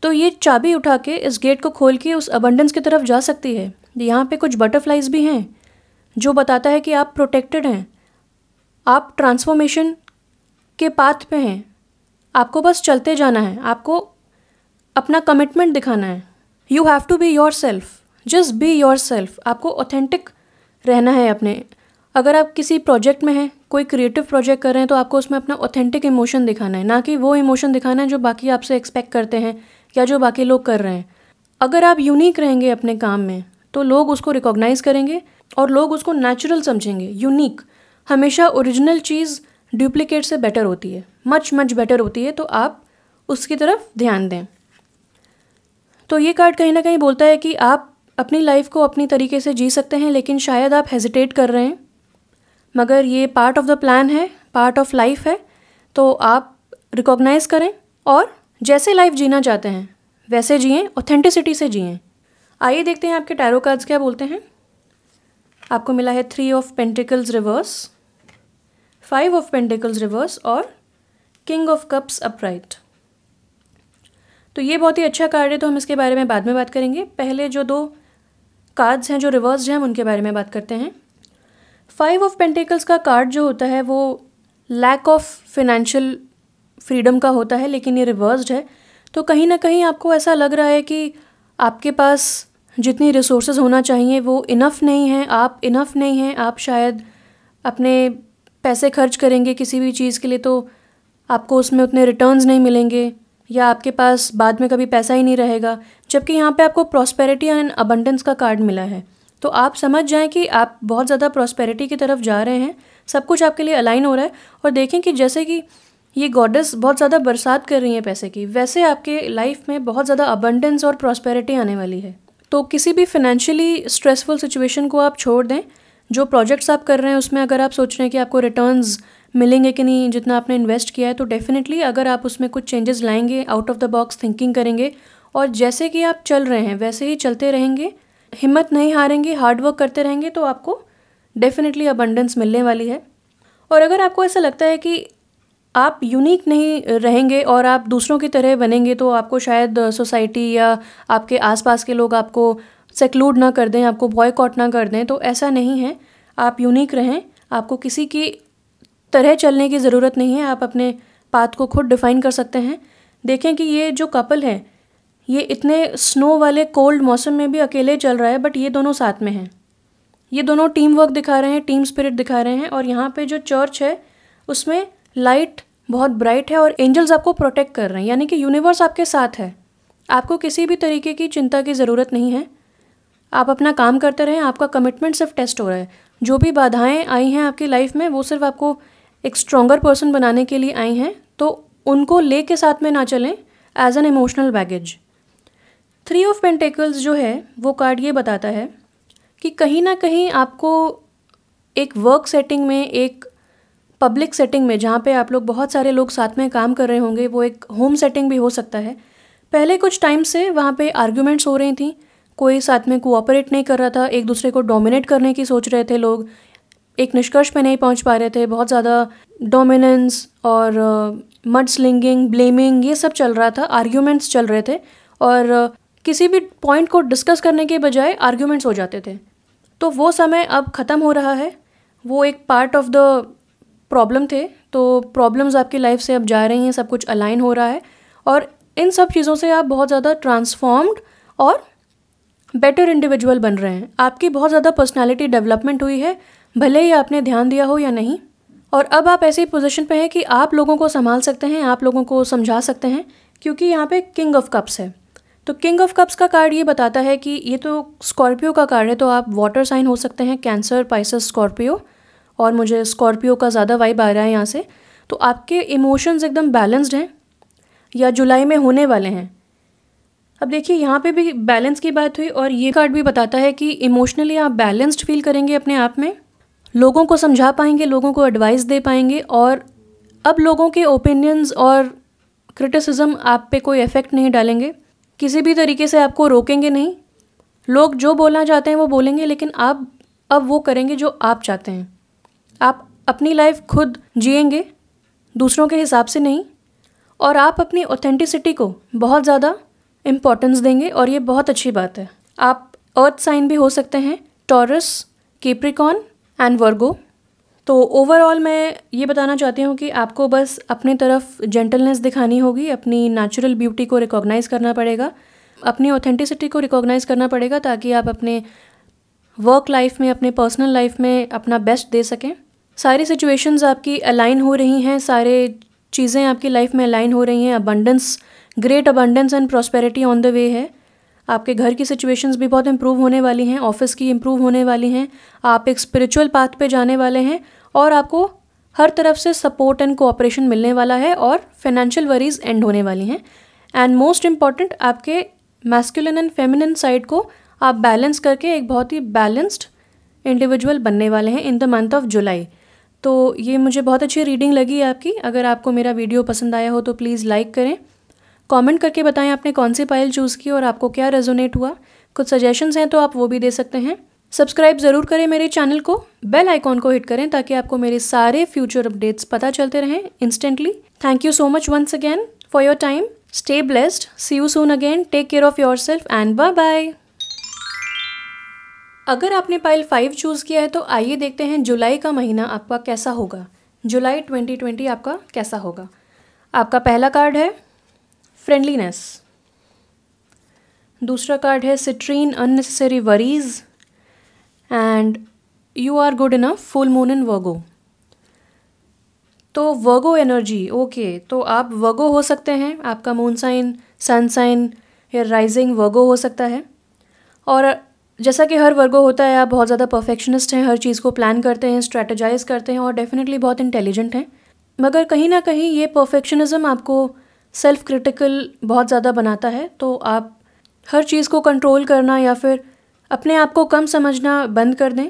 Speaker 1: तो ये चाबी उठा के इस गेट को खोल के उस अबंडेंस की तरफ जा सकती है। यहाँ पे कुछ बटरफ्लाइज भी हैं जो बताता है कि आप प्रोटेक्टेड हैं, आप ट्रांसफॉर्मेशन के पाथ पे हैं, आपको बस चलते जाना है, आपको अपना कमिटमेंट दिखाना है। You have to be yourself, just be yourself. आपको ऑथेंटिक रहना है अपने। अगर आप किसी प्रोजेक्ट में हैं, कोई क्रिएटिव प्रोजेक्ट कर रहे हैं, तो आपको उसमें अपना ऑथेंटिक इमोशन दिखाना है, ना कि वो इमोशन दिखाना है जो बाकी आपसे एक्सपेक्ट करते हैं या जो बाकी लोग कर रहे हैं। अगर आप यूनिक रहेंगे अपने काम में तो लोग उसको रिकॉग्नाइज़ करेंगे और लोग उसको नेचुरल समझेंगे। यूनिक, हमेशा ओरिजिनल चीज़ डुप्लीकेट से बेटर होती है, मच बेटर होती है, तो आप उसकी तरफ ध्यान दें। तो ये कार्ड कहीं ना कहीं बोलता है कि आप अपनी लाइफ को अपनी तरीके से जी सकते हैं, लेकिन शायद आप हेजिटेट कर रहे हैं, मगर ये पार्ट ऑफ द प्लान है, पार्ट ऑफ लाइफ है। तो आप रिकॉग्नाइज़ करें और जैसे लाइफ जीना चाहते हैं वैसे जिएं, ऑथेंटिसिटी से जिएं। आइए देखते हैं आपके टैरो कार्ड्स क्या बोलते हैं। आपको मिला है 3 of pentacles reverse, 5 of pentacles reverse और किंग ऑफ कप्स अपराइट। तो ये बहुत ही अच्छा कार्ड है, तो हम इसके बारे में बाद में बात करेंगे। पहले जो 2 कार्ड्स हैं जो रिवर्स्ड हैं हम उनके बारे में बात करते हैं। 5 ऑफ पेंटिकल्स का कार्ड जो होता है वो लैक ऑफ फिनेंशियल फ्रीडम का होता है, लेकिन ये रिवर्स्ड है। तो कहीं ना कहीं आपको ऐसा लग रहा है कि आपके पास जितनी रिसोर्सेज होना चाहिए वो इनफ नहीं है, आप इनफ नहीं हैं। आप शायद अपने पैसे खर्च करेंगे किसी भी चीज़ के लिए तो आपको उसमें उतने रिटर्न्स नहीं मिलेंगे, या आपके पास बाद में कभी पैसा ही नहीं रहेगा। जबकि यहाँ पे आपको प्रॉस्पेरिटी एंड अबंडेंस का कार्ड मिला है, तो आप समझ जाएं कि आप बहुत ज़्यादा प्रॉस्पेरिटी की तरफ जा रहे हैं, सब कुछ आपके लिए अलाइन हो रहा है। और देखें कि जैसे कि ये गॉडेस बहुत ज़्यादा बरसात कर रही है पैसे की, वैसे आपके लाइफ में बहुत ज़्यादा अबंडेंस और प्रॉस्पेरिटी आने वाली है। तो किसी भी फाइनेंशियली स्ट्रेसफुल सिचुएशन को आप छोड़ दें। जो प्रोजेक्ट्स आप कर रहे हैं उसमें अगर आप सोच रहे हैं कि आपको रिटर्न्स मिलेंगे कि नहीं जितना आपने इन्वेस्ट किया है, तो डेफिनेटली अगर आप उसमें कुछ चेंजेस लाएंगे, out of the box thinking करेंगे और जैसे कि आप चल रहे हैं वैसे ही चलते रहेंगे, हिम्मत नहीं हारेंगे, हार्ड वर्क करते रहेंगे, तो आपको डेफिनेटली अबंडेंस मिलने वाली है। और अगर आपको ऐसा लगता है कि आप यूनिक नहीं रहेंगे और आप दूसरों की तरह बनेंगे, तो आपको शायद सोसाइटी या आपके आसपास के लोग आपको सेक्लूड ना कर दें, आपको बॉयकॉट ना कर दें, तो ऐसा नहीं है। आप यूनिक रहें, आपको किसी की तरह चलने की ज़रूरत नहीं है, आप अपने पाथ को खुद डिफ़ाइन कर सकते हैं। देखें कि ये जो कपल है ये इतने स्नो वाले कोल्ड मौसम में भी अकेले चल रहा है, बट ये दोनों साथ में हैं, ये दोनों टीम वर्क दिखा रहे हैं, टीम स्पिरिट दिखा रहे हैं। और यहाँ पे जो चर्च है उसमें लाइट बहुत ब्राइट है और एंजल्स आपको प्रोटेक्ट कर रहे हैं, यानी कि यूनिवर्स आपके साथ है। आपको किसी भी तरीके की चिंता की ज़रूरत नहीं है, आप अपना काम करते रहें, आपका कमिटमेंट सिर्फ टेस्ट हो रहा है। जो भी बाधाएं आई हैं आपकी लाइफ में वो सिर्फ आपको एक स्ट्रॉन्गर पर्सन बनाने के लिए आई हैं, तो उनको ले के साथ में ना चलें as an emotional baggage. 3 of pentacles जो है वो कार्ड ये बताता है कि कहीं ना कहीं आपको एक वर्क सेटिंग में, एक पब्लिक सेटिंग में जहाँ पे आप लोग बहुत सारे लोग साथ में काम कर रहे होंगे, वो एक होम सेटिंग भी हो सकता है। पहले कुछ टाइम से वहाँ पे आर्ग्यूमेंट्स हो रही थी, कोई साथ में कोऑपरेट नहीं कर रहा था, एक दूसरे को डोमिनेट करने की सोच रहे थे लोग, एक निष्कर्ष पे नहीं पहुँच पा रहे थे, बहुत ज़्यादा डोमिनेंस और मड स्लिंगिंग, ब्लेमिंग, ये सब चल रहा था, आर्ग्यूमेंट्स चल रहे थे और किसी भी पॉइंट को डिस्कस करने के बजाय आर्ग्यूमेंट्स हो जाते थे। तो वो समय अब ख़त्म हो रहा है, वो एक पार्ट ऑफ द प्रॉब्लम थे, तो प्रॉब्लम्स आपकी लाइफ से अब जा रही हैं, सब कुछ अलाइन हो रहा है और इन सब चीज़ों से आप बहुत ज़्यादा ट्रांसफॉर्म्ड और बेटर इंडिविजुअल बन रहे हैं। आपकी बहुत ज़्यादा पर्सनालिटी डेवलपमेंट हुई है, भले ही आपने ध्यान दिया हो या नहीं। और अब आप ऐसी पोजीशन पे हैं कि आप लोगों को संभाल सकते हैं, आप लोगों को समझा सकते हैं, क्योंकि यहाँ पे किंग ऑफ कप्स है। तो किंग ऑफ कप्स का कार्ड ये बताता है कि ये तो स्कॉर्पियो का कार्ड है, तो आप वाटर साइन हो सकते हैं, कैंसर, पाइसेस, स्कॉर्पियो, और मुझे स्कॉर्पियो का ज़्यादा वाइब आ रहा है यहाँ से। तो आपके इमोशंस एकदम बैलेंस्ड हैं या जुलाई में होने वाले हैं। अब देखिए यहाँ पे भी बैलेंस की बात हुई और ये कार्ड भी बताता है कि इमोशनली आप बैलेंस्ड फील करेंगे अपने आप में, लोगों को समझा पाएंगे, लोगों को एडवाइस दे पाएंगे और अब लोगों के ओपिनियंस और क्रिटिसिज्म आप पे कोई इफ़ेक्ट नहीं डालेंगे, किसी भी तरीके से आपको रोकेंगे नहीं। लोग जो बोलना चाहते हैं वो बोलेंगे, लेकिन आप अब वो करेंगे जो आप चाहते हैं। आप अपनी लाइफ खुद जिएंगे, दूसरों के हिसाब से नहीं, और आप अपनी ऑथेंटिसिटी को बहुत ज़्यादा इम्पोर्टेंस देंगे और ये बहुत अच्छी बात है। आप अर्थ साइन भी हो सकते हैं, टॉरस, कैप्रिकॉर्न एंड वर्गो। तो ओवरऑल मैं ये बताना चाहती हूँ कि आपको बस अपनी तरफ जेंटलनेस दिखानी होगी, अपनी नेचुरल ब्यूटी को रिकॉग्नाइज़ करना पड़ेगा, अपनी ऑथेंटिसिटी को रिकॉग्नाइज़ करना पड़ेगा, ताकि आप अपने वर्क लाइफ में, अपने पर्सनल लाइफ में अपना बेस्ट दे सकें। सारी सिचुएशंस आपकी अलाइन हो रही हैं, सारे चीज़ें आपकी लाइफ में अलाइन हो रही हैं। Abundance, great abundance and prosperity on the way है। आपके घर की सिचुएशंस भी बहुत इंप्रूव होने वाली हैं, ऑफिस की इंप्रूव होने वाली हैं, आप एक स्पिरिचुअल पाथ पे जाने वाले हैं और आपको हर तरफ से सपोर्ट एंड कोऑपरेशन मिलने वाला है और फाइनेंशियल वरीज एंड होने वाली हैं। एंड मोस्ट इम्पॉर्टेंट, आपके मैस्कुलिन एंड फेमिनिन साइड को आप बैलेंस करके एक बहुत ही बैलेंस्ड इंडिविजुअल बनने वाले हैं in the month of July. तो ये मुझे बहुत अच्छी रीडिंग लगी आपकी। अगर आपको मेरा वीडियो पसंद आया हो तो प्लीज़ लाइक करें, कमेंट करके बताएं आपने कौन सी पाइल चूज़ की और आपको क्या रेजोनेट हुआ। कुछ सजेशंस हैं तो आप वो भी दे सकते हैं। सब्सक्राइब ज़रूर करें मेरे चैनल को, बेल आइकॉन को हिट करें ताकि आपको मेरे सारे फ्यूचर अपडेट्स पता चलते रहें instantly. Thank you so much once again for your time. Stay blessed, see you soon again, take care of yourself and bye bye. अगर आपने पाइल 5 चूज़ किया है तो आइए देखते हैं जुलाई का महीना आपका कैसा होगा। जुलाई 2020 आपका कैसा होगा। आपका पहला कार्ड है फ्रेंडलीनेस, दूसरा कार्ड है citrine unnecessary worries and you are good enough, full moon in Virgo. तो वर्गो एनर्जी, ओके, तो आप वर्गो हो सकते हैं, आपका मून साइन, सन साइन या राइजिंग वर्गो हो सकता है। और जैसा कि हर वर्गो होता है, आप बहुत ज़्यादा परफेक्शनिस्ट हैं, हर चीज़ को प्लान करते हैं, स्ट्रेटजाइज करते हैं और डेफिनेटली बहुत इंटेलिजेंट हैं। मगर कहीं ना कहीं ये परफेक्शनिज्म आपको सेल्फ क्रिटिकल बहुत ज़्यादा बनाता है। तो आप हर चीज़ को कंट्रोल करना या फिर अपने आप को कम समझना बंद कर दें।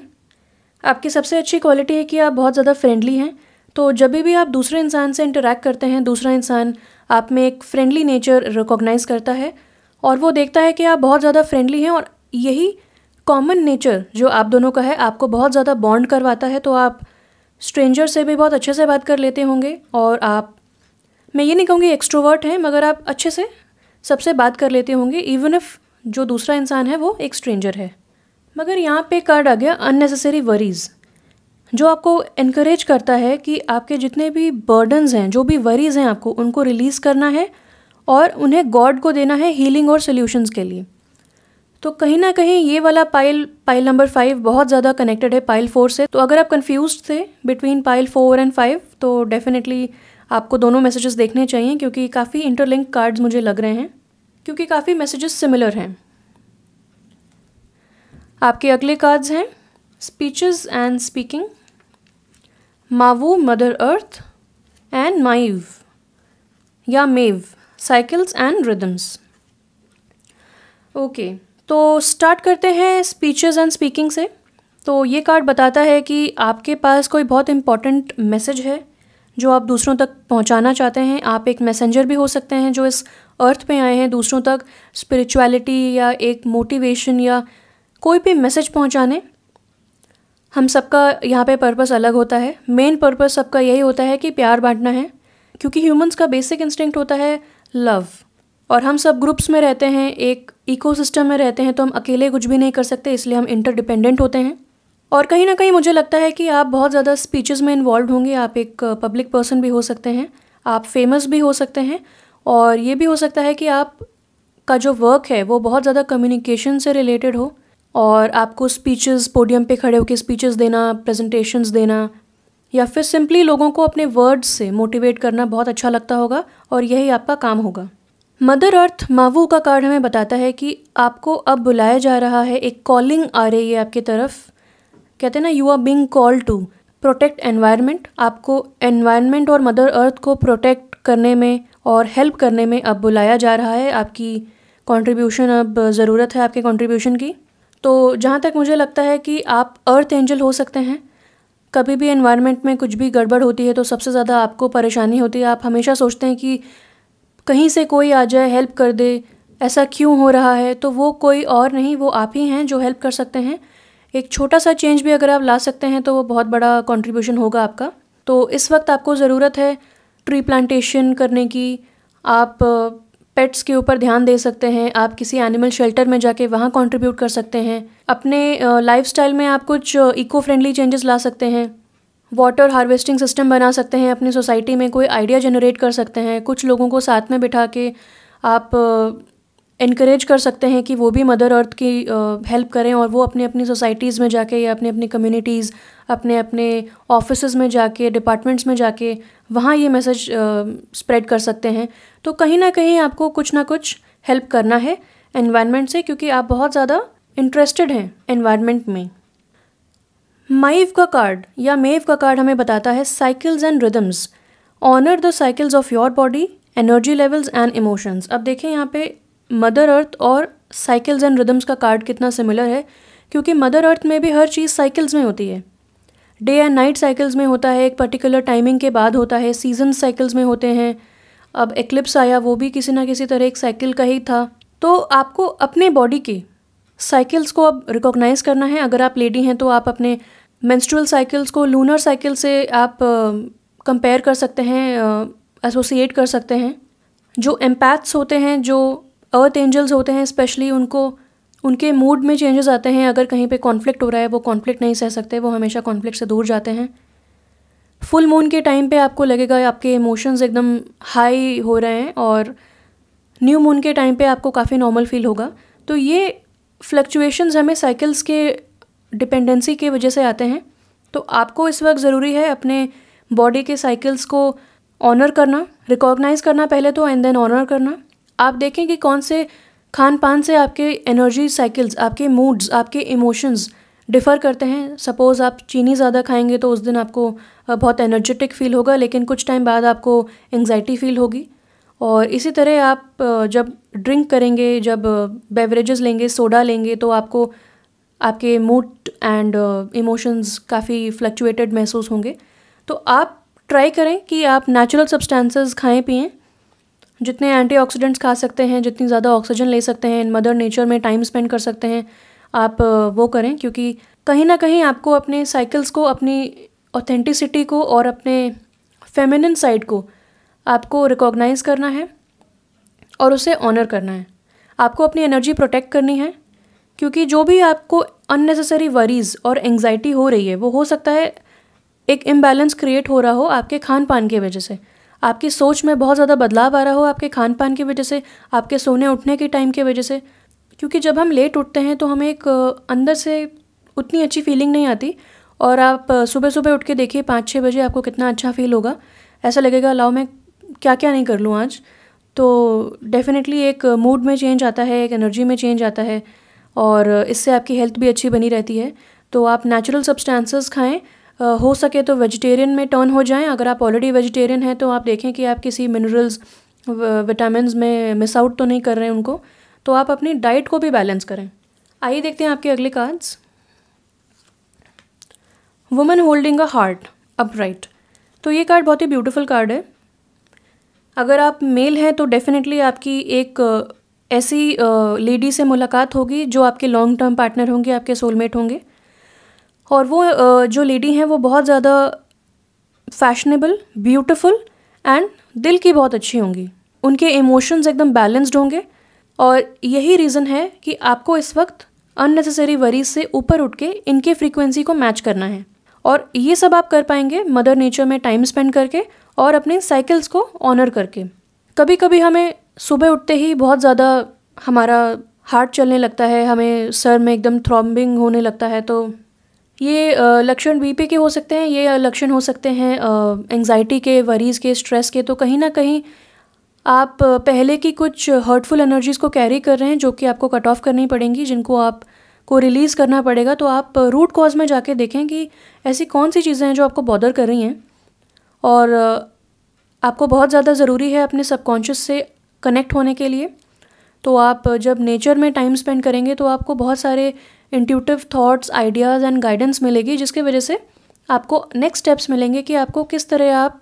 Speaker 1: आपकी सबसे अच्छी क्वालिटी है कि आप बहुत ज़्यादा फ्रेंडली हैं। तो जब भी आप दूसरे इंसान से इंटरेक्ट करते हैं, दूसरा इंसान आप में एक फ्रेंडली नेचर रिकॉग्नाइज़ करता है और वो देखता है कि आप बहुत ज़्यादा फ्रेंडली हैं और यही कॉमन नेचर जो आप दोनों का है आपको बहुत ज़्यादा बॉन्ड करवाता है। तो आप स्ट्रेंजर से भी बहुत अच्छे से बात कर लेते होंगे और आप, मैं ये नहीं कहूँगी एक्सट्रोवर्ट हैं, मगर आप अच्छे से सबसे बात कर लेते होंगे इवन इफ़ जो दूसरा इंसान है वो एक स्ट्रेंजर है। मगर यहाँ पे कार्ड आ गया अननेसेसरी वरीज़, जो आपको इनकरेज करता है कि आपके जितने भी बर्डन्स हैं, जो भी वरीज़ हैं, आपको उनको रिलीज़ करना है और उन्हें गॉड को देना है हीलिंग और सॉल्यूशंस के लिए। तो कहीं ना कहीं ये वाला पाइल नंबर 5 बहुत ज़्यादा कनेक्टेड है पाइल 4 से। तो अगर आप कंफ्यूज्ड थे बिटवीन पाइल 4 एंड 5 तो डेफिनेटली आपको दोनों मैसेजेस देखने चाहिए, क्योंकि काफ़ी इंटरलिंक कार्ड्स मुझे लग रहे हैं, क्योंकि काफ़ी मैसेजेस सिमिलर हैं। आपके अगले कार्ड्स हैं speeches and speaking, Mawu, mother earth and Maeve या Maeve, cycles and rhythms. Okay, तो स्टार्ट करते हैं स्पीचेस एंड स्पीकिंग से। तो ये कार्ड बताता है कि आपके पास कोई बहुत इम्पॉर्टेंट मैसेज है जो आप दूसरों तक पहुंचाना चाहते हैं। आप एक मैसेंजर भी हो सकते हैं जो इस अर्थ पे आए हैं दूसरों तक स्पिरिचुअलिटी या एक मोटिवेशन या कोई भी मैसेज पहुंचाने। हम सबका यहाँ पे पर्पस अलग होता है। मेन पर्पस सबका यही होता है कि प्यार बांटना है, क्योंकि ह्यूमंस का बेसिक इंस्टिंक्ट होता है लव, और हम सब ग्रुप्स में रहते हैं, एक इकोसिस्टम में रहते हैं, तो हम अकेले कुछ भी नहीं कर सकते, इसलिए हम इंटरडिपेंडेंट होते हैं। और कहीं ना कहीं मुझे लगता है कि आप बहुत ज़्यादा स्पीचेस में इन्वॉल्व होंगे। आप एक पब्लिक पर्सन भी हो सकते हैं, आप फेमस भी हो सकते हैं, और ये भी हो सकता है कि आप का जो वर्क है वो बहुत ज़्यादा कम्युनिकेशन से रिलेटेड हो और आपको स्पीचेस, पोडियम पे खड़े होकर स्पीचेस देना, प्रेजेंटेशंस देना या फिर सिंपली लोगों को अपने वर्ड्स से मोटिवेट करना बहुत अच्छा लगता होगा और यही आपका काम होगा। मदर अर्थ मावू का कार्ड हमें बताता है कि आपको अब बुलाया जा रहा है, एक कॉलिंग आ रही है आपकी तरफ। कहते हैं ना, you are being called to protect environment. आपको एनवायरनमेंट और मदर अर्थ को प्रोटेक्ट करने में और हेल्प करने में अब बुलाया जा रहा है। आपकी कंट्रीब्यूशन, अब ज़रूरत है आपके कंट्रीब्यूशन की। तो जहाँ तक मुझे लगता है कि आप अर्थ एंजल हो सकते हैं। कभी भी एनवायरनमेंट में कुछ भी गड़बड़ होती है तो सबसे ज़्यादा आपको परेशानी होती है। आप हमेशा सोचते हैं कि कहीं से कोई आ जाए, हेल्प कर दे, ऐसा क्यों हो रहा है। तो वो कोई और नहीं, वो आप ही हैं जो हेल्प कर सकते हैं। एक छोटा सा चेंज भी अगर आप ला सकते हैं तो वो बहुत बड़ा कंट्रीब्यूशन होगा आपका। तो इस वक्त आपको ज़रूरत है ट्री प्लांटेशन करने की। आप पेट्स के ऊपर ध्यान दे सकते हैं, आप किसी एनिमल शेल्टर में जाके वहाँ कंट्रीब्यूट कर सकते हैं। अपने लाइफस्टाइल में आप कुछ इको फ्रेंडली चेंजेस ला सकते हैं, वाटर हार्वेस्टिंग सिस्टम बना सकते हैं, अपनी सोसाइटी में कोई आइडिया जनरेट कर सकते हैं, कुछ लोगों को साथ में बिठा के आप इनकरेज कर सकते हैं कि वो भी मदर अर्थ की हेल्प करें, और वो अपने अपनी सोसाइटीज़ में जाके या अपने अपनी कम्युनिटीज़, अपने अपने ऑफिसेज़ में जाके, डिपार्टमेंट्स में जाके वहाँ ये मैसेज स्प्रेड कर सकते हैं। तो कहीं ना कहीं आपको कुछ ना कुछ हेल्प करना है एनवायरनमेंट से, क्योंकि आप बहुत ज़्यादा इंटरेस्टेड हैं एनवायरनमेंट में। माइव का कार्ड या मेव का कार्ड हमें बताता है cycles and rhythms, honour the cycles of your body, energy levels and emotions. अब देखें यहाँ पे मदर अर्थ और साइकिल्स एंड रिदम्स का कार्ड कितना सिमिलर है, क्योंकि मदर अर्थ में भी हर चीज़ साइकिल्स में होती है। डे एंड नाइट साइकिल्स में होता है, एक पर्टिकुलर टाइमिंग के बाद होता है, सीजन साइकिल्स में होते हैं। अब एक्लिप्स आया, वो भी किसी ना किसी तरह एक साइकिल का ही था। तो आपको अपने बॉडी के साइकिल्स को अब रिकॉग्नाइज़ करना है। अगर आप लेडी हैं तो आप अपने मेंस्ट्रुअल साइकिल्स को लूनर साइकिल से आप कंपेयर कर सकते हैं, एसोसिएट कर सकते हैं। जो एम्पैथ्स होते हैं, जो अर्थ एंजल्स होते हैं स्पेशली, उनके मूड में चेंजेस आते हैं। अगर कहीं पे कॉन्फ्लिक्ट हो रहा है, वो कॉन्फ्लिक्ट नहीं सह सकते, वो हमेशा कॉन्फ्लिक्ट से दूर जाते हैं। फुल मून के टाइम पे आपको लगेगा आपके इमोशंस एकदम हाई हो रहे हैं, और न्यू मून के टाइम पे आपको काफ़ी नॉर्मल फील होगा। तो ये फ्लक्चुएशंस हमें साइकिल्स के डिपेंडेंसी की वजह से आते हैं। तो आपको इस वक्त ज़रूरी है अपने बॉडी के साइकिल्स को ऑनर करना, रिकॉग्नाइज़ करना पहले तो, एंड देन ऑनर करना। आप देखें कि कौन से खान पान से आपके एनर्जी साइकिल्स, आपके मूड्स, आपके इमोशंस डिफ़र करते हैं। सपोज़ आप चीनी ज़्यादा खाएंगे तो उस दिन आपको बहुत एनर्जेटिक फ़ील होगा, लेकिन कुछ टाइम बाद आपको एंग्जाइटी फ़ील होगी। और इसी तरह आप जब ड्रिंक करेंगे, जब बेवरेजेस लेंगे, सोडा लेंगे, तो आपको आपके मूड एंड इमोशंस काफ़ी फ्लक्चुएटेड महसूस होंगे। तो आप ट्राई करें कि आप नेचुरल सब्सटेंसेस खाएं पिएं, जितने एंटीऑक्सीडेंट्स खा सकते हैं, जितनी ज़्यादा ऑक्सीजन ले सकते हैं, इन मदर नेचर में टाइम स्पेंड कर सकते हैं, आप वो करें। क्योंकि कहीं ना कहीं आपको अपने साइकिल्स को, अपनी ऑथेंटिसिटी को और अपने फेमिनिन साइड को आपको रिकॉग्नाइज़ करना है और उसे ऑनर करना है। आपको अपनी एनर्जी प्रोटेक्ट करनी है, क्योंकि जो भी आपको अननेसेसरी वरीज़ और एंग्जाइटी हो रही है, वो हो सकता है एक इम्बैलेंस क्रिएट हो रहा हो आपके खान पान की वजह से, आपकी सोच में बहुत ज़्यादा बदलाव आ रहा हो आपके खान पान की वजह से, आपके सोने उठने के टाइम की वजह से। क्योंकि जब हम लेट उठते हैं तो हमें एक अंदर से उतनी अच्छी फीलिंग नहीं आती, और आप सुबह सुबह उठ के देखिए 5-6 बजे आपको कितना अच्छा फील होगा। ऐसा लगेगा लाओ मैं क्या क्या नहीं कर लूँ आज। तो डेफिनेटली एक मूड में चेंज आता है, एक एनर्जी में चेंज आता है, और इससे आपकी हेल्थ भी अच्छी बनी रहती है। तो आप नेचुरल सब्सटेंसेस खाएं, हो सके तो वेजिटेरियन में टर्न हो जाएं। अगर आप ऑलरेडी वेजिटेरियन हैं तो आप देखें कि आप किसी मिनरल्स, विटामिन्स में मिस आउट तो नहीं कर रहे हैं उनको, तो आप अपनी डाइट को भी बैलेंस करें। आइए देखते हैं आपके अगले cards. Woman holding a heart upright. तो ये कार्ड बहुत ही ब्यूटीफुल कार्ड है। अगर आप मेल हैं तो डेफिनेटली आपकी एक ऐसी लेडी से मुलाकात होगी जो आपके लॉन्ग टर्म पार्टनर होंगे, आपके सोलमेट होंगे। और वो जो लेडी हैं वो बहुत ज़्यादा फैशनेबल, ब्यूटीफुल एंड दिल की बहुत अच्छी होंगी। उनके इमोशंस एकदम बैलेंस्ड होंगे, और यही रीज़न है कि आपको इस वक्त अननेसेसरी वरीज से ऊपर उठ के इनके फ्रीक्वेंसी को मैच करना है। और ये सब आप कर पाएंगे मदर नेचर में टाइम स्पेंड करके और अपने साइकिल्स को ऑनर करके। कभी कभी हमें सुबह उठते ही बहुत ज़्यादा हमारा हार्ट चलने लगता है, हमें सर में एकदम थ्रॉम्बिंग होने लगता है। तो ये लक्षण बीपी के हो सकते हैं, ये लक्षण हो सकते हैं एंग्जाइटी के, वरीज़ के, स्ट्रेस के। तो कहीं ना कहीं आप पहले की कुछ हर्टफुल एनर्जीज़ को कैरी कर रहे हैं, जो कि आपको कट ऑफ करनी पड़ेंगी, जिनको आपको रिलीज़ करना पड़ेगा। तो आप रूट कॉज में जाके देखें कि ऐसी कौन सी चीज़ें हैं जो आपको बॉदर कर रही हैं। और आपको बहुत ज़्यादा ज़रूरी है अपने सबकॉन्शियस से कनेक्ट होने के लिए। तो आप जब नेचर में टाइम स्पेंड करेंगे तो आपको बहुत सारे intuitive thoughts, ideas and guidance मिलेगी, जिसकी वजह से आपको नेक्स्ट स्टेप्स मिलेंगे कि आपको किस तरह आप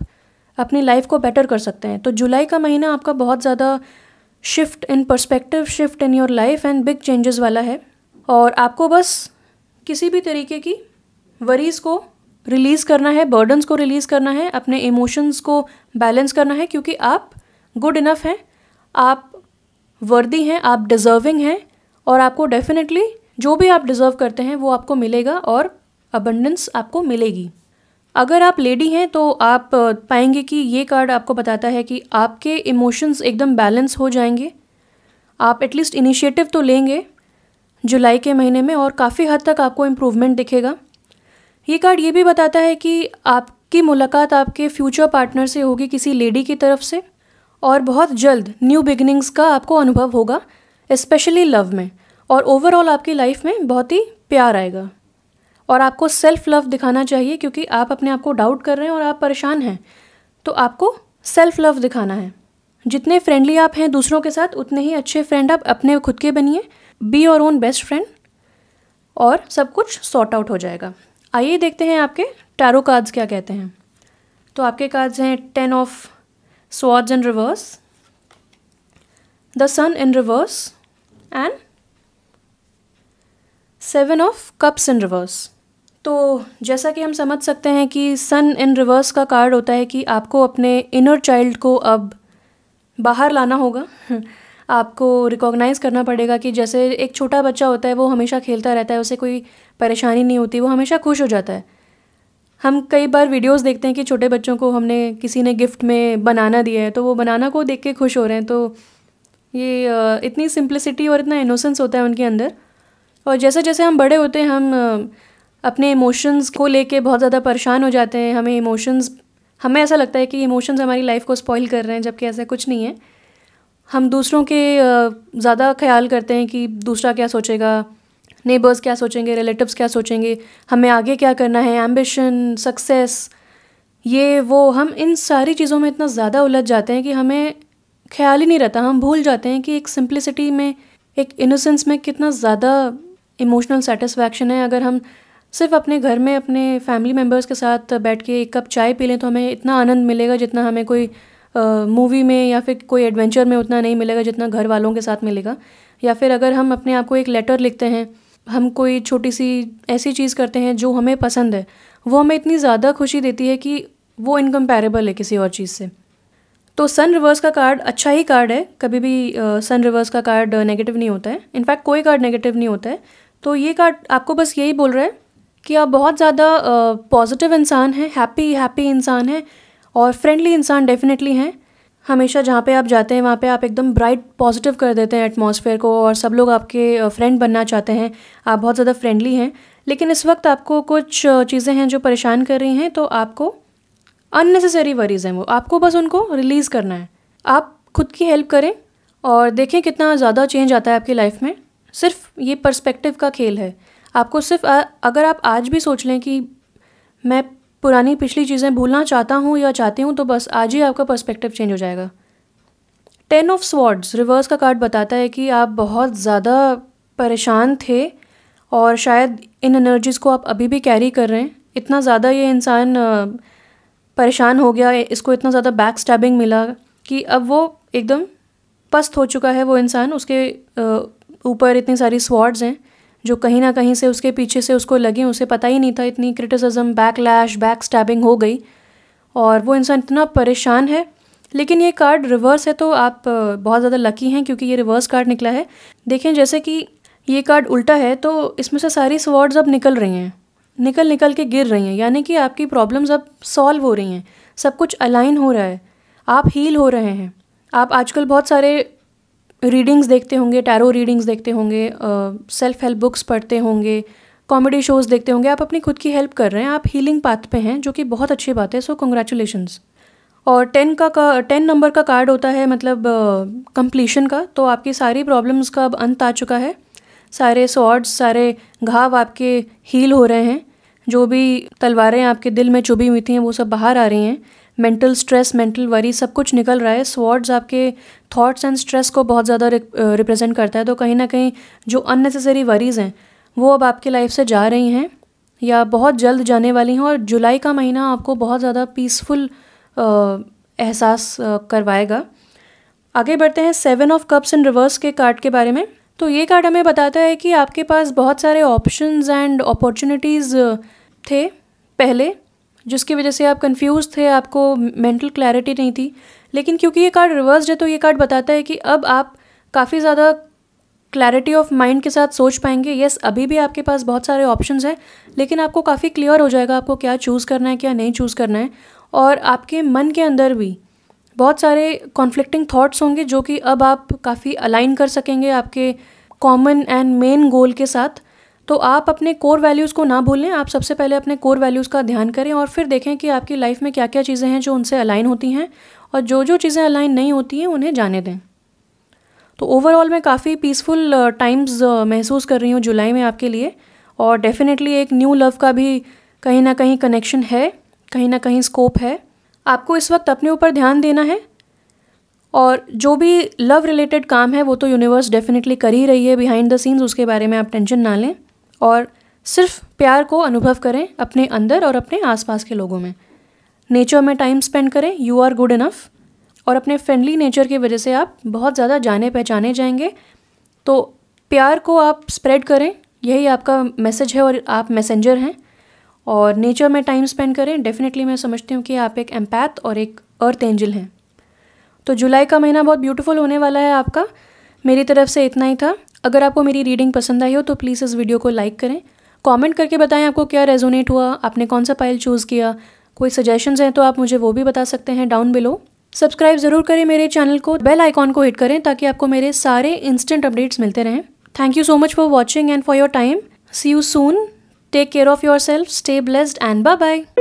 Speaker 1: अपनी लाइफ को बेटर कर सकते हैं। तो जुलाई का महीना आपका बहुत ज़्यादा shift in perspective, shift in your life and big changes वाला है। और आपको बस किसी भी तरीके की वरीज़ को रिलीज़ करना है, बर्डन्स को रिलीज़ करना है, अपने इमोशंस को बैलेंस करना है, क्योंकि आप गुड इनफ हैं, आप वर्दी हैं, आप डिज़र्विंग हैं और आपको डेफिनेटली जो भी आप डिज़र्व करते हैं वो आपको मिलेगा और अबंडेंस आपको मिलेगी। अगर आप लेडी हैं तो आप पाएंगे कि ये कार्ड आपको बताता है कि आपके इमोशंस एकदम बैलेंस हो जाएंगे। आप एटलीस्ट इनिशिएटिव तो लेंगे जुलाई के महीने में और काफ़ी हद तक आपको इम्प्रूवमेंट दिखेगा। ये कार्ड ये भी बताता है कि आपकी मुलाकात आपके फ्यूचर पार्टनर से होगी किसी लेडी की तरफ से और बहुत जल्द न्यू बिगिनिंग्स का आपको अनुभव होगा, स्पेशली लव में, और ओवरऑल आपकी लाइफ में बहुत ही प्यार आएगा। और आपको सेल्फ लव दिखाना चाहिए क्योंकि आप अपने आप को डाउट कर रहे हैं और आप परेशान हैं, तो आपको सेल्फ लव दिखाना है। जितने फ्रेंडली आप हैं दूसरों के साथ उतने ही अच्छे फ्रेंड आप अपने खुद के बनिए। Be your own best friend और सब कुछ सॉर्ट आउट हो जाएगा। आइए देखते हैं आपके टैरो कार्ड्स क्या कहते हैं। तो आपके कार्ड्स हैं 10 of swords in reverse, the sun in reverse and 7 of cups in reverse. तो जैसा कि हम समझ सकते हैं कि सन इन रिवर्स का कार्ड होता है कि आपको अपने इनर चाइल्ड को अब बाहर लाना होगा। आपको रिकॉग्नाइज़ करना पड़ेगा कि जैसे एक छोटा बच्चा होता है वो हमेशा खेलता रहता है, उसे कोई परेशानी नहीं होती, वो हमेशा खुश हो जाता है। हम कई बार वीडियोस देखते हैं कि छोटे बच्चों को किसी ने गिफ्ट में बनाना दिया है तो वो बनाना को देख के खुश हो रहे हैं। तो ये इतनी सिंप्लिसिटी और इतना इनोसेंस होता है उनके अंदर। और जैसे जैसे हम बड़े होते हैं हम अपने इमोशंस को लेके बहुत ज़्यादा परेशान हो जाते हैं। हमें ऐसा लगता है कि इमोशंस हमारी लाइफ को स्पॉइल कर रहे हैं, जबकि ऐसा कुछ नहीं है। हम दूसरों के ज़्यादा ख्याल करते हैं कि दूसरा क्या सोचेगा, नेबर्स क्या सोचेंगे, रिलेटिव्स क्या सोचेंगे, हमें आगे क्या करना है, एम्बिशन, सक्सेस, ये वो, हम इन सारी चीज़ों में इतना ज़्यादा उलझ जाते हैं कि हमें ख्याल ही नहीं रहता। हम भूल जाते हैं कि एक सिंप्लिसिटी में, एक इनोसेंस में कितना ज़्यादा इमोशनल सेटिस्फैक्शन है। अगर हम सिर्फ अपने घर में अपने फैमिली मेम्बर्स के साथ बैठ के एक कप चाय पी लें तो हमें इतना आनंद मिलेगा जितना हमें कोई मूवी में या फिर कोई एडवेंचर में उतना नहीं मिलेगा जितना घर वालों के साथ मिलेगा। या फिर अगर हम अपने आप को एक लेटर लिखते हैं, हम कोई छोटी सी ऐसी चीज़ करते हैं जो हमें पसंद है, वो हमें इतनी ज़्यादा खुशी देती है कि वो इनकम्पैरेबल है किसी और चीज़ से। तो सन रिवर्स का कार्ड अच्छा ही कार्ड है। कभी भी सन रिवर्स का कार्ड नेगेटिव नहीं होता है। इनफैक्ट कोई कार्ड नेगेटिव नहीं होता है। तो ये कार्ड आपको बस यही बोल रहा है कि आप बहुत ज़्यादा पॉजिटिव इंसान हैं, हैप्पी इंसान हैं और फ्रेंडली इंसान डेफिनेटली हैं। हमेशा जहाँ पे आप जाते हैं वहाँ पे आप एकदम ब्राइट पॉजिटिव कर देते हैं एटमॉस्फेयर को और सब लोग आपके फ्रेंड बनना चाहते हैं। आप बहुत ज़्यादा फ्रेंडली हैं। लेकिन इस वक्त आपको कुछ चीज़ें हैं जो परेशान कर रही हैं, तो आपको अननेसेसरी वरीज़ हैं, वो आपको बस उनको रिलीज़ करना है। आप खुद की हेल्प करें और देखें कितना ज़्यादा चेंज आता है आपकी लाइफ में। सिर्फ ये पर्सपेक्टिव का खेल है। आपको सिर्फ अगर आप आज भी सोच लें कि मैं पुरानी पिछली चीज़ें भूलना चाहता हूँ या चाहती हूँ, तो बस आज ही आपका पर्सपेक्टिव चेंज हो जाएगा। 10 ऑफ स्वॉर्ड्स रिवर्स का कार्ड बताता है कि आप बहुत ज़्यादा परेशान थे और शायद इन एनर्जीज़ को आप अभी भी कैरी कर रहे हैं। इतना ज़्यादा ये इंसान परेशान हो गया, इसको इतना ज़्यादा बैक स्टैबिंग मिला कि अब वो एकदम पस्त हो चुका है वो इंसान। उसके ऊपर इतनी सारी स्वॉर्ड्स हैं जो कहीं ना कहीं से उसके पीछे से उसको लगी, उसे पता ही नहीं था। इतनी क्रिटिसिज्म, बैकलैश, बैक स्टैबिंग हो गई और वो इंसान इतना परेशान है। लेकिन ये कार्ड रिवर्स है तो आप बहुत ज़्यादा लकी हैं क्योंकि ये रिवर्स कार्ड निकला है। देखें जैसे कि ये कार्ड उल्टा है तो इसमें से सारी स्वॉर्ड्स अब निकल रही हैं, निकल के गिर रही हैं, यानी कि आपकी प्रॉब्लम्स अब सॉल्व हो रही हैं, सब कुछ अलाइन हो रहा है, आप हील हो रहे हैं। आप आजकल बहुत सारे रीडिंग्स देखते होंगे, टैरो रीडिंग्स देखते होंगे, सेल्फ हेल्प बुक्स पढ़ते होंगे, कॉमेडी शोज़ देखते होंगे। आप अपनी खुद की हेल्प कर रहे हैं, आप हीलिंग पाथ पे हैं, जो कि बहुत अच्छी बात है। सो कंग्रेचुलेशंस। और 10 नंबर का कार्ड होता है मतलब कंप्लीशन का। तो आपकी सारी प्रॉब्लम्स का अब अंत आ चुका है। सारे स्वॉर्ड्स, सारे घाव आपके हील हो रहे हैं। जो भी तलवारें आपके दिल में चुभी हुई थी वो सब बाहर आ रही हैं। मेंटल स्ट्रेस, मेंटल वरी सब कुछ निकल रहा है। स्वॉर्ड्स आपके थॉट्स एंड स्ट्रेस को बहुत ज़्यादा रिप्रेजेंट करता है। तो कहीं ना कहीं जो अननेसेसरी वरीज़ हैं वो अब आपकी लाइफ से जा रही हैं या बहुत जल्द जाने वाली हैं। और जुलाई का महीना आपको बहुत ज़्यादा पीसफुल एहसास करवाएगा। आगे बढ़ते हैं 7 ऑफ कप्स इन रिवर्स के कार्ड के बारे में। तो ये कार्ड हमें बताता है कि आपके पास बहुत सारे ऑप्शंस एंड अपॉर्चुनिटीज़ थे पहले, जिसकी वजह से आप कंफ्यूज थे, आपको मेंटल क्लैरिटी नहीं थी। लेकिन क्योंकि ये कार्ड रिवर्स्ड है तो ये कार्ड बताता है कि अब आप काफ़ी ज़्यादा क्लैरिटी ऑफ माइंड के साथ सोच पाएंगे। यस, अभी भी आपके पास बहुत सारे ऑप्शंस हैं, लेकिन आपको काफ़ी क्लियर हो जाएगा आपको क्या चूज़ करना है, क्या नहीं चूज़ करना है। और आपके मन के अंदर भी बहुत सारे कॉन्फ्लिक्टिंग थॉट्स होंगे जो कि अब आप काफ़ी अलाइन कर सकेंगे आपके कॉमन एंड मेन गोल के साथ। तो आप अपने कोर वैल्यूज़ को ना भूलें। आप सबसे पहले अपने कोर वैल्यूज़ का ध्यान करें और फिर देखें कि आपकी लाइफ में क्या क्या चीज़ें हैं जो उनसे अलाइन होती हैं, और जो जो चीज़ें अलाइन नहीं होती हैं उन्हें जाने दें। तो ओवरऑल मैं काफ़ी पीसफुल टाइम्स महसूस कर रही हूँ जुलाई में आपके लिए, और डेफिनेटली एक न्यू लव का भी कहीं ना कहीं कनेक्शन है, कहीं ना कहीं स्कोप है। आपको इस वक्त अपने ऊपर ध्यान देना है, और जो भी लव रिलेटेड काम है वो तो यूनिवर्स डेफिनेटली कर ही रही है बिहाइंड द सीन्स, उसके बारे में आप टेंशन ना लें और सिर्फ प्यार को अनुभव करें अपने अंदर और अपने आसपास के लोगों में। नेचर में टाइम स्पेंड करें, यू आर गुड इनफ, और अपने फ्रेंडली नेचर की वजह से आप बहुत ज़्यादा जाने पहचाने जाएंगे। तो प्यार को आप स्प्रेड करें, यही आपका मैसेज है और आप मैसेंजर हैं। और नेचर में टाइम स्पेंड करें। डेफिनेटली मैं समझती हूँ कि आप एक एम्पैथ और एक अर्थ एंजल हैं। तो जुलाई का महीना बहुत ब्यूटीफुल होने वाला है आपका। मेरी तरफ से इतना ही था। अगर आपको मेरी रीडिंग पसंद आई हो तो प्लीज़ इस वीडियो को लाइक करें, कमेंट करके बताएं आपको क्या रेजोनेट हुआ, आपने कौन सा पाइल चूज़ किया। कोई सजेशंस हैं तो आप मुझे वो भी बता सकते हैं डाउन बिलो। सब्सक्राइब ज़रूर करें मेरे चैनल को, बेल आइकॉन को हिट करें ताकि आपको मेरे सारे इंस्टेंट अपडेट्स मिलते रहें। Thank you so much for watching and for your time. See you soon. Take care of yourself, stay blessed and bye bye.